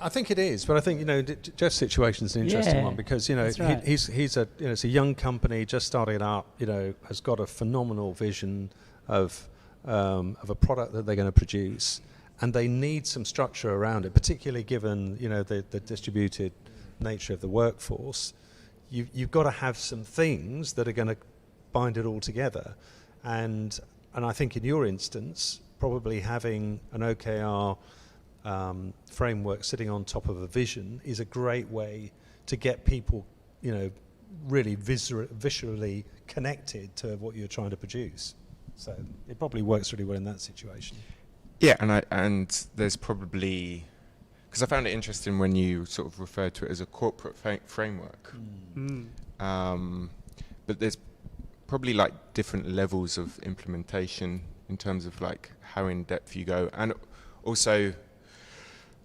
I think it is, but I think Jeff's situation is an interesting one because right. he's it's a young company just starting up, has got a phenomenal vision of a product that they're going to produce, and they need some structure around it, particularly given the distributed nature of the workforce. You've got to have some things that are going to bind it all together, and I think in your instance, probably having an OKR framework sitting on top of a vision is a great way to get people, really visually connected to what you're trying to produce. So it probably works really well in that situation. Yeah, and there's probably, because I found it interesting when you sort of referred to it as a corporate framework. But there's probably different levels of implementation in terms of how in depth you go, and also.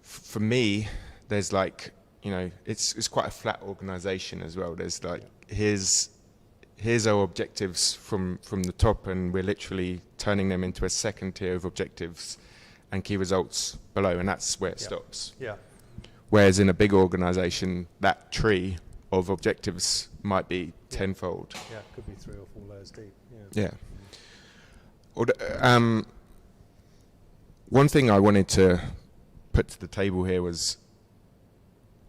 For me, there's it's quite a flat organisation as well. There's here's our objectives from the top, and we're literally turning them into a second tier of objectives and key results below, and that's where it stops. Yeah. Whereas in a big organisation, that tree of objectives might be tenfold. Yeah, it could be 3 or 4 layers deep. Yeah. One thing I wanted to put to the table here was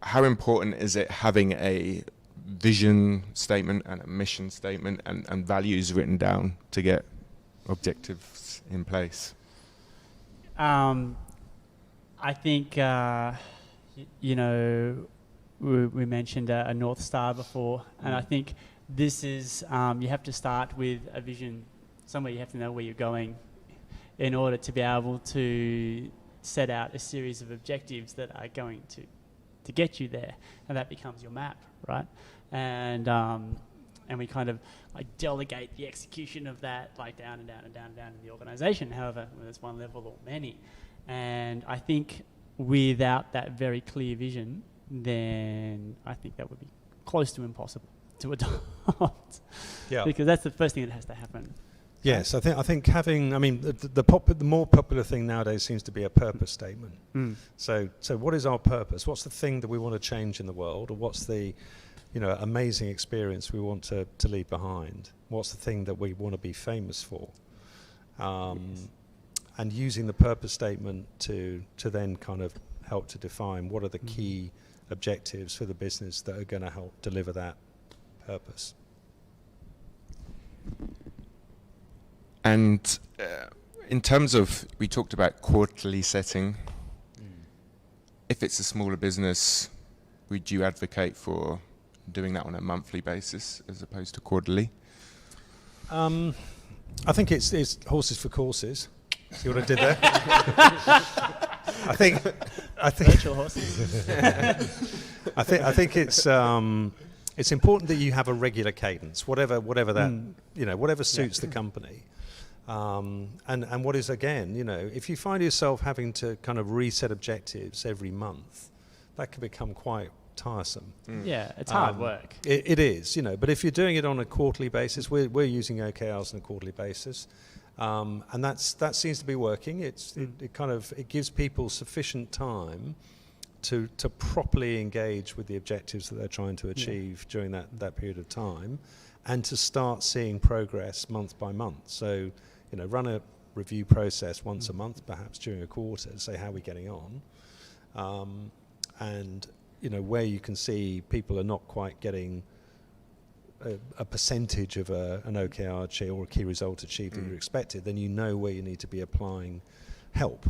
how important is it having a vision statement and a mission statement and values written down to get objectives in place? I think we mentioned a North Star before, and I think this is you have to start with a vision somewhere. You have to know where you're going in order to be able to set out a series of objectives that are going to get you there, and that becomes your map, right? And we kind of delegate the execution of that down and down and down and down in the organisation, however, whether it's one level or many. And I think without that very clear vision, then I think that would be close to impossible to adopt. Yeah. Because that's the first thing that has to happen. Yes, I think having, the more popular thing nowadays seems to be a purpose statement. So what is our purpose? What's the thing that we want to change in the world, or what's the, amazing experience we want to leave behind? What's the thing that we want to be famous for? And using the purpose statement to then kind of help to define what are the key objectives for the business that are going to help deliver that purpose. And in terms of, we talked about quarterly setting. If it's a smaller business, would you advocate for doing that on a monthly basis as opposed to quarterly? I think it's horses for courses. See what I did there? I think Virtual horses. I think it's important that you have a regular cadence, whatever that whatever suits the company. And what is, again, if you find yourself having to kind of reset objectives every month, that can become quite tiresome. Yeah, it's hard work. It is, but if you're doing it on a quarterly basis, we're using OKRs on a quarterly basis, and that seems to be working. It gives people sufficient time to properly engage with the objectives that they're trying to achieve during that period of time, and to start seeing progress month by month. So, run a review process once a month, perhaps during a quarter, to say how we're getting on, and where you can see people are not quite getting a percentage of an OKR achieved or a key result achieved that you expected, then where you need to be applying help.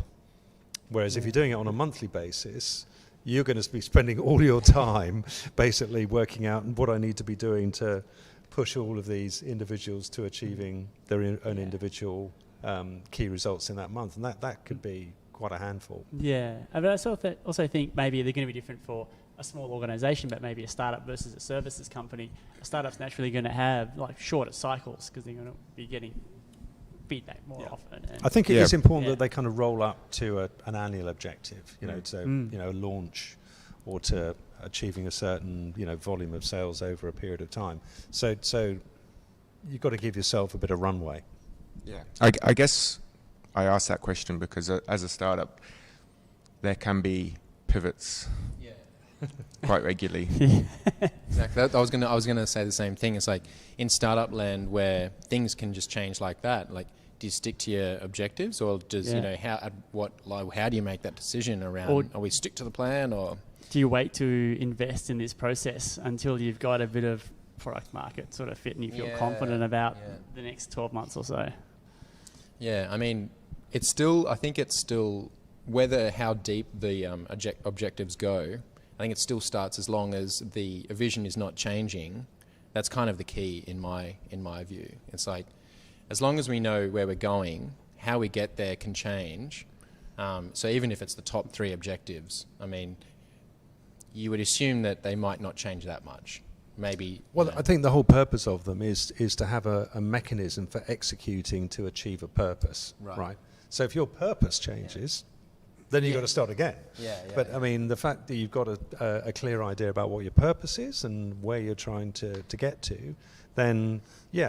Whereas if you're doing it on a monthly basis, you're going to be spending all your time basically working out what I need to be doing to push all of these individuals to achieving their own individual key results in that month, and that could be quite a handful. Yeah, but I also think maybe they're going to be different for a small organisation, but maybe a startup versus a services company. A startup's naturally going to have like shorter cycles because they're going to be getting feedback more often. I think it is important that they kind of roll up to an annual objective, a launch, or to achieving a certain volume of sales over a period of time. So you've got to give yourself a bit of runway. Yeah, I guess I asked that question because as a startup, there can be pivots quite regularly. Exactly. I was gonna say the same thing. It's like in startup land where things can just change like that. Like, do you stick to your objectives, or does how do you make that decision around? Or we stick to the plan, or do you wait to invest in this process until you've got a bit of product market sort of fit and you feel confident about the next 12 months or so? Yeah, I mean, I think it's still whether how deep the objectives go. I think it still starts as long as the vision is not changing. That's kind of the key in my view. It's like, as long as we know where we're going, how we get there can change. So even if it's the top 3 objectives, I mean, you would assume that they might not change that much. Maybe. Well, I think the whole purpose of them is to have a mechanism for executing to achieve a purpose. Right. So if your purpose changes, then you've got to start again. But I mean, the fact that you've got a clear idea about what your purpose is and where you're trying to get to, then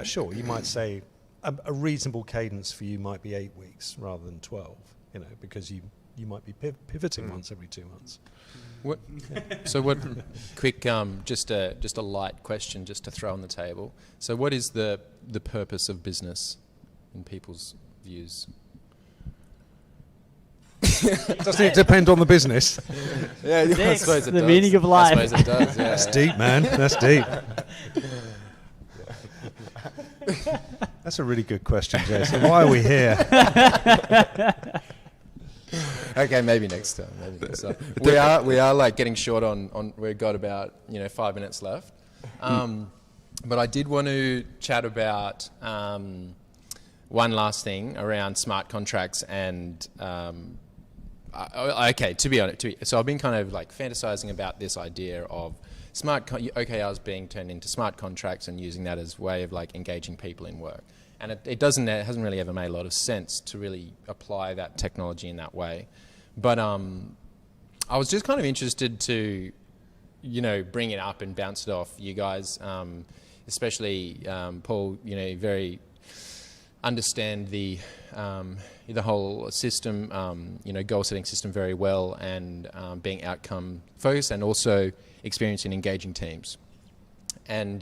sure, you might say a reasonable cadence for you might be 8 weeks rather than 12, because you might be pivoting once every 2 months. Quick, just a light question just to throw on the table. So what is the purpose of business in people's views? Doesn't it depend on the business? I suppose it the does. meaning of life. I suppose it does, yeah. That's deep, man. That's deep. That's a really good question, Jason. Why are we here? Okay, maybe next time. We are like getting short on. We've got about 5 minutes left. But I did want to chat about one last thing around smart contracts and. To be honest, so I've been kind of like fantasizing about this idea of OKRs being turned into smart contracts and using that as a way of like engaging people in work. And it hasn't really ever made a lot of sense to really apply that technology in that way. But I was just kind of interested to, bring it up and bounce it off you guys, especially Paul, very understand the whole system, goal setting system very well, and being outcome focused, and also experience in engaging teams. And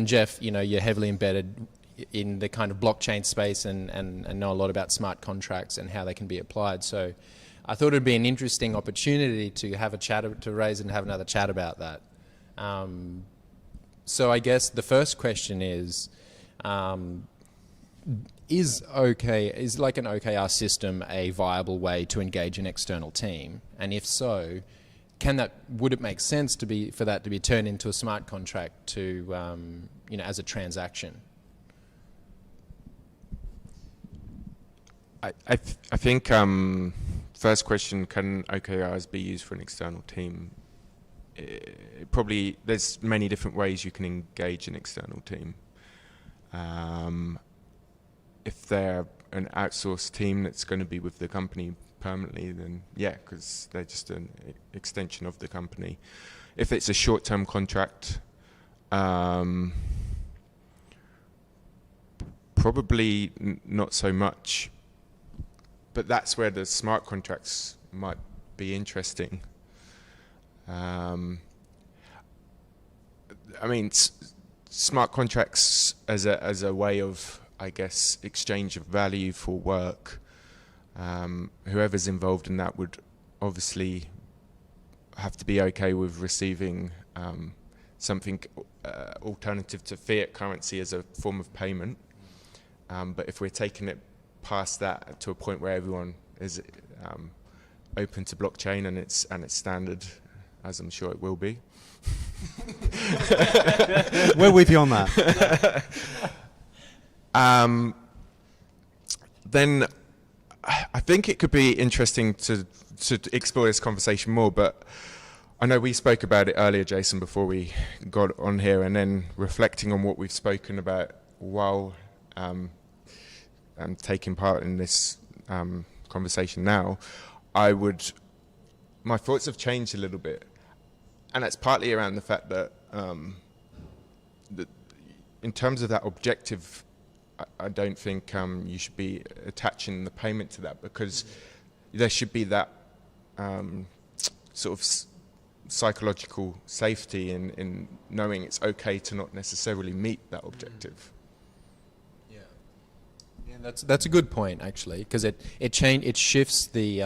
Jeff, you're heavily embedded in the kind of blockchain space and know a lot about smart contracts and how they can be applied. So I thought it'd be an interesting opportunity to have a chat, to raise and have another chat about that. So I guess the first question is, is like an OKR system a viable way to engage an external team? And if so, would it make sense for that to be turned into a smart contract to as a transaction? I think first question, can OKRs be used for an external team? Probably there's many different ways you can engage an external team. If they're an outsourced team that's going to be with the company permanently, then yeah, because they're just an extension of the company. If it's a short-term contract, probably not so much. But that's where the smart contracts might be interesting. I mean, smart contracts as a way of, I guess, exchange of value for work. Whoever's involved in that would obviously have to be okay with receiving something alternative to fiat currency as a form of payment. But if we're taking it past that to a point where everyone is open to blockchain and it's standard, as I'm sure it will be. We're with you on that. Then I think it could be interesting to explore this conversation more, but I know we spoke about it earlier, Jason, before we got on here, and then reflecting on what we've spoken about while taking part in this conversation now, my thoughts have changed a little bit. And that's partly around the fact that, in terms of that objective, I don't think you should be attaching the payment to that, because there should be that sort of psychological safety in knowing it's okay to not necessarily meet that objective. Yeah, that's a good point, actually, because it shifts the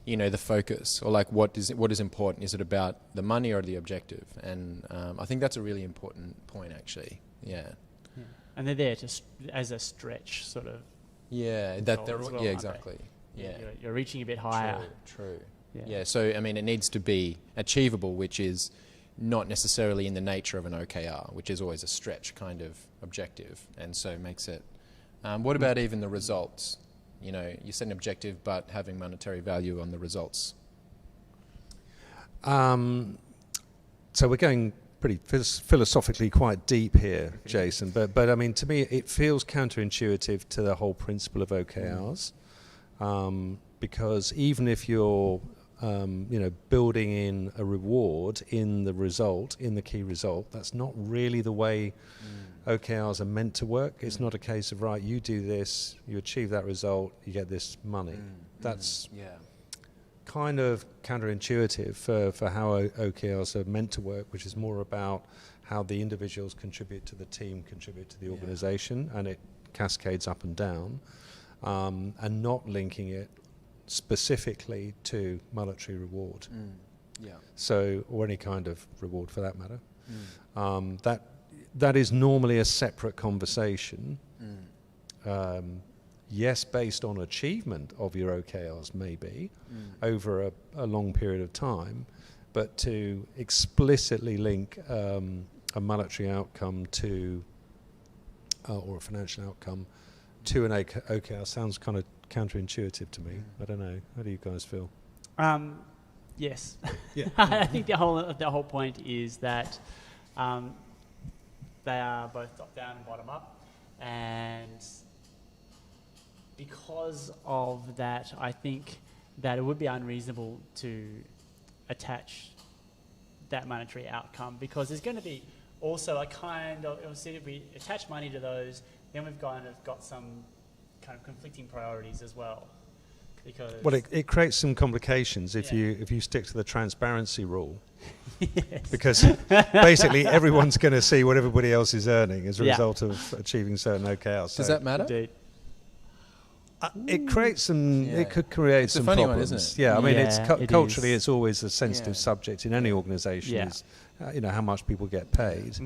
the focus, or like what is important. Is it about the money or the objective? And I think that's a really important point, actually. Yeah. And they're there as a stretch, sort of. Yeah, exactly. Yeah, you're reaching a bit higher. True. Yeah. So I mean, it needs to be achievable, which is not necessarily in the nature of an OKR, which is always a stretch kind of objective, and so makes it. What about even the results? You set an objective, but having monetary value on the results. So we're going pretty philosophically quite deep here, Jason. But I mean, to me, it feels counterintuitive to the whole principle of OKRs, because even if you're building in a reward in the result, in the key result, that's not really the way OKRs are meant to work. It's not a case of, right, you do this, you achieve that result, you get this money. That's kind of counterintuitive for how OKRs are meant to work, which is more about how the individuals contribute to the team, contribute to the organization, and it cascades up and down, and not linking it specifically to monetary reward. So, or any kind of reward for that matter. That is normally a separate conversation. Yes, based on achievement of your OKRs, maybe over a long period of time, but to explicitly link a monetary outcome to or a financial outcome to an OKR sounds kind of counterintuitive to me. I don't know. How do you guys feel? Yes. Yeah. I think the whole point is that they are both top down and bottom up, and because of that, I think that it would be unreasonable to attach that monetary outcome, because there's going to be also a kind of, if we attach money to those, then we've kind of got some kind of conflicting priorities as well. Because it creates some complications if you stick to the transparency rule. Yes. Because basically everyone's going to see what everybody else is earning as a result of achieving certain OKRs. So does that matter? Indeed. It creates some. It could create some funny problems. one, isn't it? Yeah, I mean, it's it culturally, is. it's always a sensitive subject in any organisation. Yeah. Is how much people get paid.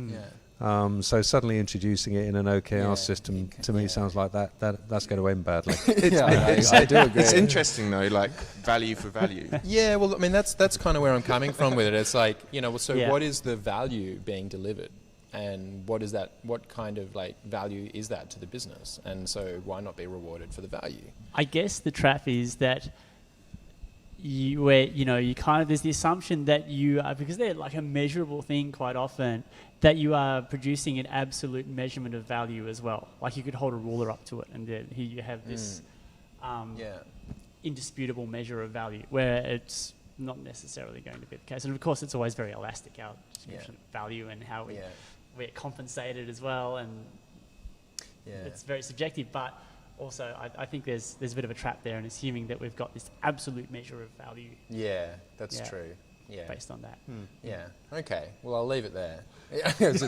So suddenly introducing it in an OKR system to me sounds like that's going to end badly. I do agree. It's interesting though, like value for value. Yeah, well, I mean, that's kind of where I'm coming from with it. It's like, so what is the value being delivered? And what is that? What kind of like value is that to the business? And so why not be rewarded for the value? I guess the trap is that you kind of, there's the assumption that you are, because they're like a measurable thing quite often, that you are producing an absolute measurement of value as well. Like you could hold a ruler up to it and then here you have this indisputable measure of value, where it's not necessarily going to be the case. And of course it's always very elastic, our description of value and how we're compensated as well, and it's very subjective, but also I think there's a bit of a trap there in assuming that we've got this absolute measure of value. Yeah, that's true. Yeah. Based on that. Yeah. Okay. Well, I'll leave it there. Thanks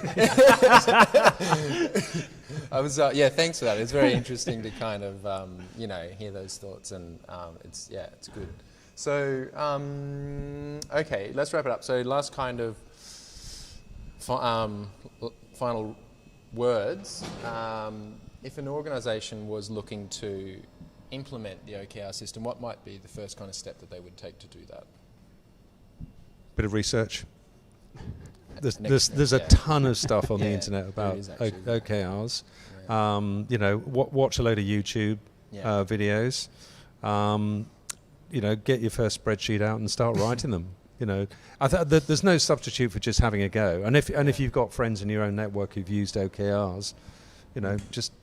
for that. It's very interesting to kind of, hear those thoughts, and it's good. So, okay, let's wrap it up. So, last kind of final words. If an organisation was looking to implement the OKR system, what might be the first kind of step that they would take to do that? Bit of research. There's a ton of stuff on the internet about OKRs. Watch a load of YouTube videos. Get your first spreadsheet out and start writing them. There's no substitute for just having a go. And if you've got friends in your own network who've used OKRs, just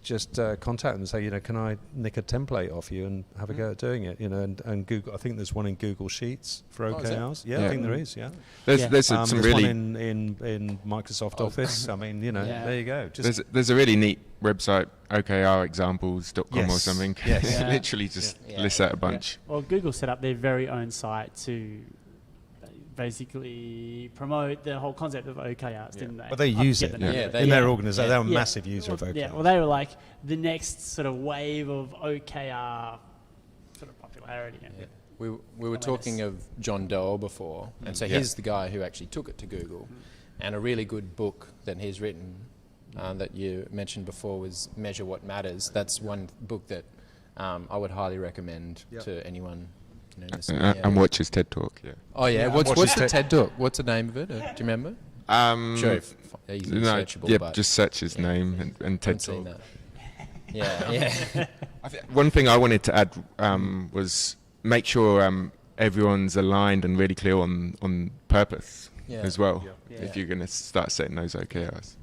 contact them and say, can I nick a template off you and have a go at doing it? And Google. I think there's one in Google Sheets for OKRs. I think there is. Yeah, there's some there's really one in Microsoft Office. I mean, there you go. There's a really neat website, OKRexamples.com or something. Yes. Literally just lists out a bunch. Well, Google set up their very own site to basically promote the whole concept of OKRs, didn't they? But they use it in their organisation. They're a massive user of OKRs. Yeah, well, they were like the next sort of wave of OKR sort of popularity. We were talking of John Doerr before, and so he's the guy who actually took it to Google. And a really good book that he's written that you mentioned before was Measure What Matters. That's one book that I would highly recommend to anyone. And watch his TED Talk. Yeah. Oh yeah. What's the TED Talk? What's the name of it? Do you remember? Sure. Easily searchable. But just search his name and TED Talk. That. Yeah. One thing I wanted to add was make sure everyone's aligned and really clear on purpose as well. Yeah. If you're going to start setting those OKRs.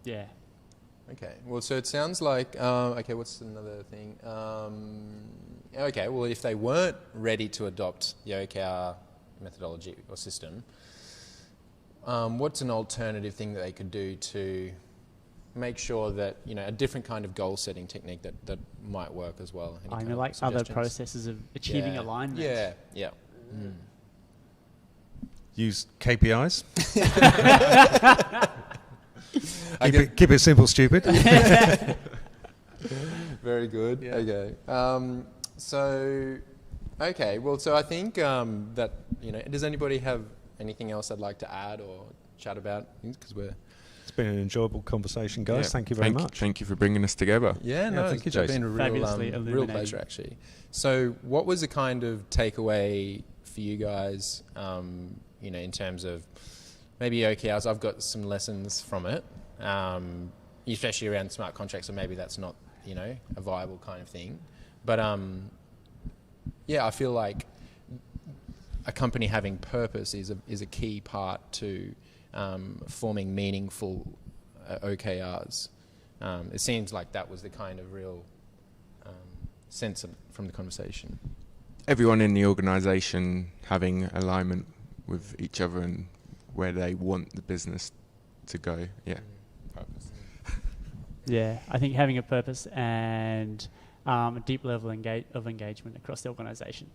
Yeah. Okay. Well, so it sounds like what's another thing? Okay. Well, if they weren't ready to adopt the OKR methodology or system, what's an alternative thing that they could do to make sure that a different kind of goal setting technique that might work as well? Like other processes of achieving alignment. Yeah. Use KPIs. Keep it simple, stupid. Very good. Yeah. Okay. So I think that does anybody have anything else I'd like to add or chat about? Because it's been an enjoyable conversation, guys. Thank you very much. Thank you for bringing us together. Thank you, Jason. It's been a real pleasure, actually. So, what was the kind of takeaway for you guys? In terms of maybe OKRs. I've got some lessons from it, especially around smart contracts. So maybe that's not a viable kind of thing. But I feel like a company having purpose is a key part to forming meaningful OKRs. It seems like that was the kind of real sense from the conversation. Everyone in the organisation having alignment with each other and where they want the business to go. Yeah. Purpose. Yeah, I think having a purpose and a deep level of engagement across the organisation.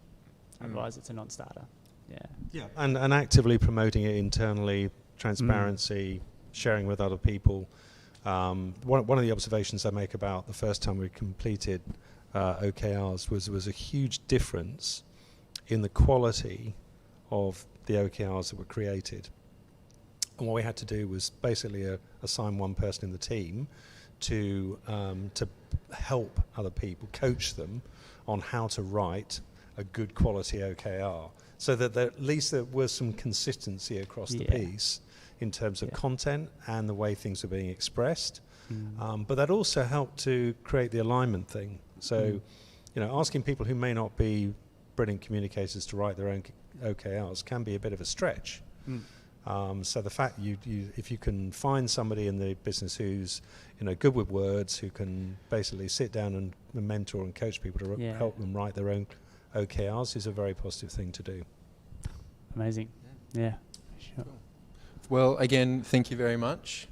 Otherwise, it's a non-starter. Yeah, and actively promoting it internally, transparency, sharing with other people. One of the observations I make about the first time we completed OKRs was a huge difference in the quality of the OKRs that were created. And what we had to do was basically assign one person in the team to help other people, coach them on how to write a good quality OKR, so that at least there was some consistency across the piece in terms of content and the way things are being expressed. But that also helped to create the alignment thing. So, asking people who may not be brilliant communicators to write their own OKRs can be a bit of a stretch. So the fact if you can find somebody in the business who's good with words, who can basically sit down and mentor and coach people to help them write their own OKRs, is a very positive thing to do. Amazing. Yeah. Sure. Cool. Well, again, thank you very much.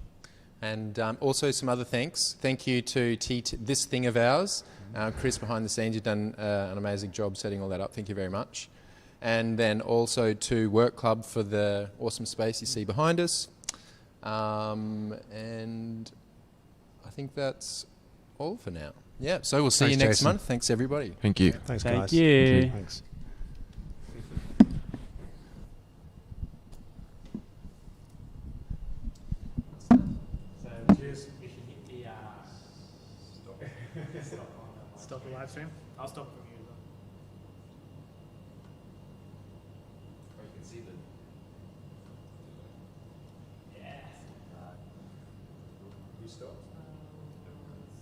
And also some other thanks. Thank you to this thing of ours. Chris, behind the scenes, you've done an amazing job setting all that up. Thank you very much. And then also to Work Club for the awesome space you see behind us. And I think that's all for now. Yeah, so we'll see you next month. Thanks, everybody. Thank you. Thanks, Thank guys. you. Thanks. Stop the live stream. I'll stop from here as well. You can see the... Yes. You stop.